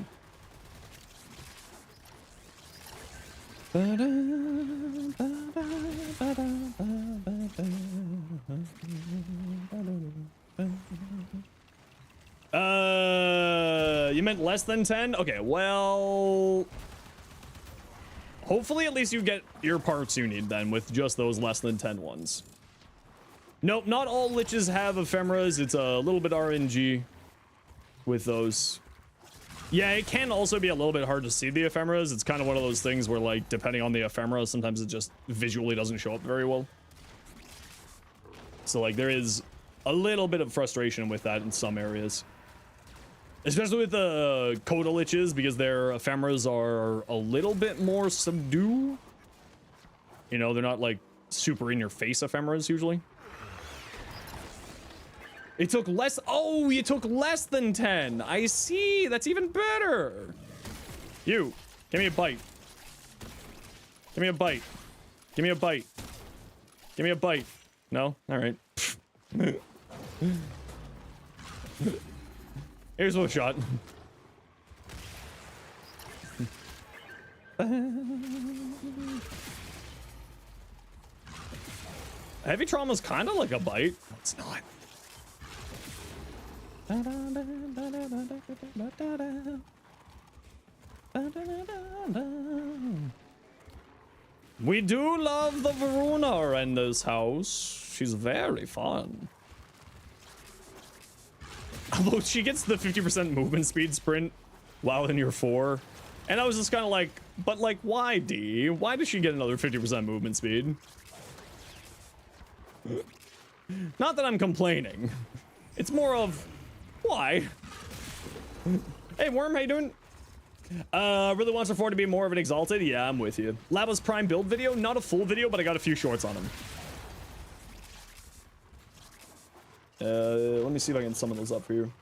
You meant less than 10? Okay, well, hopefully at least you get your parts you need then with just those less than 10 ones. Nope, not all liches have ephemeras. It's a little bit RNG with those. Yeah, it can also be a little bit hard to see the ephemeras. It's kind of one of those things where, like, depending on the ephemera, sometimes it just visually doesn't show up very well. So, like, there is a little bit of frustration with that in some areas. Especially with the Coda liches, because their ephemeras are a little bit more subdued. You know, they're not, like, super in-your-face ephemeras, usually. It took less. Oh, you took less than 10. I see. That's even better. You, give me a bite. Give me a bite. Give me a bite. Give me a bite. No? All right. Here's one shot. Heavy trauma's kind of like a bite. It's not. We do love the Veruna in this house. She's very fun. Although she gets the 50% movement speed sprint while in your 4. And I was just kind of like, but like, why, D? Why does she get another 50% movement speed? Not that I'm complaining. It's more of, why? Hey, Worm, how you doing? Really wants her 4 to be more of an exalted. Yeah, I'm with you. Lava's prime build video, not a full video, but I got a few shorts on him. Let me see if I can summon those up for you.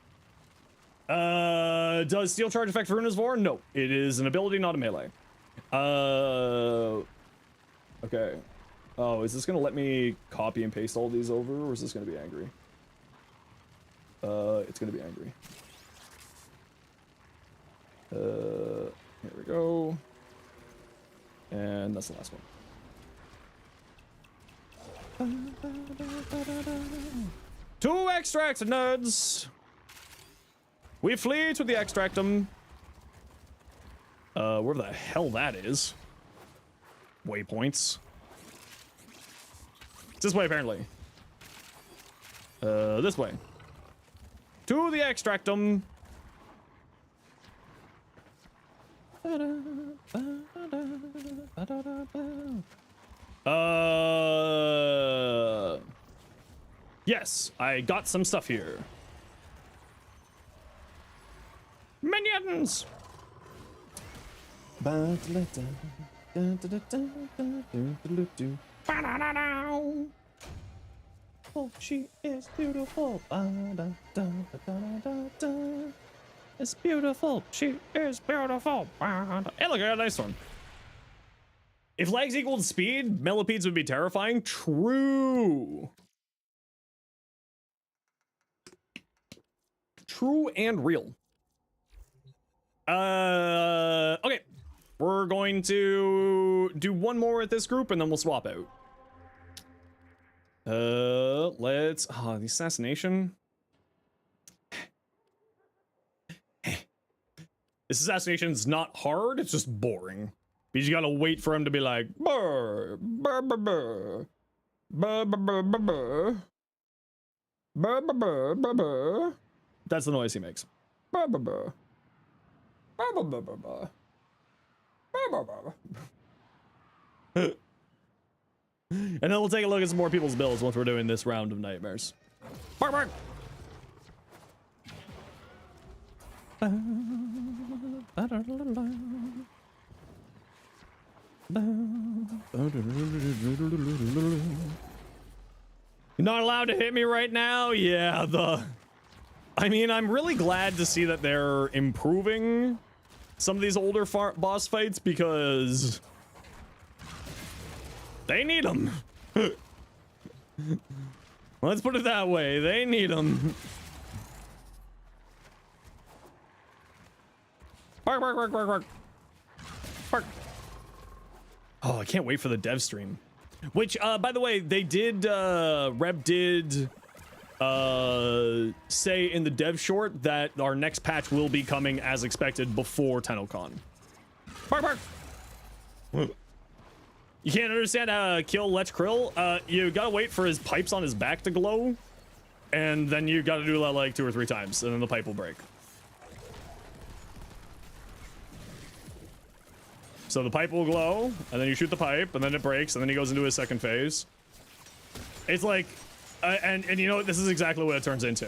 Does steel charge affect Runa's Vor? No, it is an ability, not a melee. Okay. Oh, is this gonna let me copy and paste all these over, or is this gonna be angry? It's gonna be angry. Here we go. And that's the last one. 2 extracts, nerds! We flee to the extractum. Where the hell that is. Waypoints. It's this way, apparently. This way. To the extractum. Yes, I got some stuff here. Minions! Oh, she is beautiful. It's beautiful. She is beautiful. Hey, look, I got a nice one. If legs equaled speed, millipedes would be terrifying. True. True and real. Okay. We're going to do one more with this group and then we'll swap out. Let's... Oh, the assassination. This assassination's not hard, it's just boring. Because you gotta wait for him to be like, burr, burr, burr, burr, burr, burr, burr, burr, burr, burr, burr, burr. That's the noise he makes. Burr, burr, burr. Burr, burr, burr, burr, burr. Burr, burr, burr. And then we'll take a look at some more people's builds once we're doing this round of nightmares. Bark, bark. You're not allowed to hit me right now? Yeah, I mean, I'm really glad to see that they're improving some of these older boss fights because they need them. Let's put it that way. They need them. Bark, bark, bark, bark, bark. Bark. Oh, I can't wait for the dev stream. Which, by the way, they did, Reb did, say in the dev short that our next patch will be coming as expected before TennoCon. Bark, bark. You can't understand how to kill Lech Krill? You gotta wait for his pipes on his back to glow, and then you gotta do that like 2 or 3 times, and then the pipe will break. So the pipe will glow, and then you shoot the pipe, and then it breaks, and then he goes into his second phase. It's like, and you know what? This is exactly what it turns into.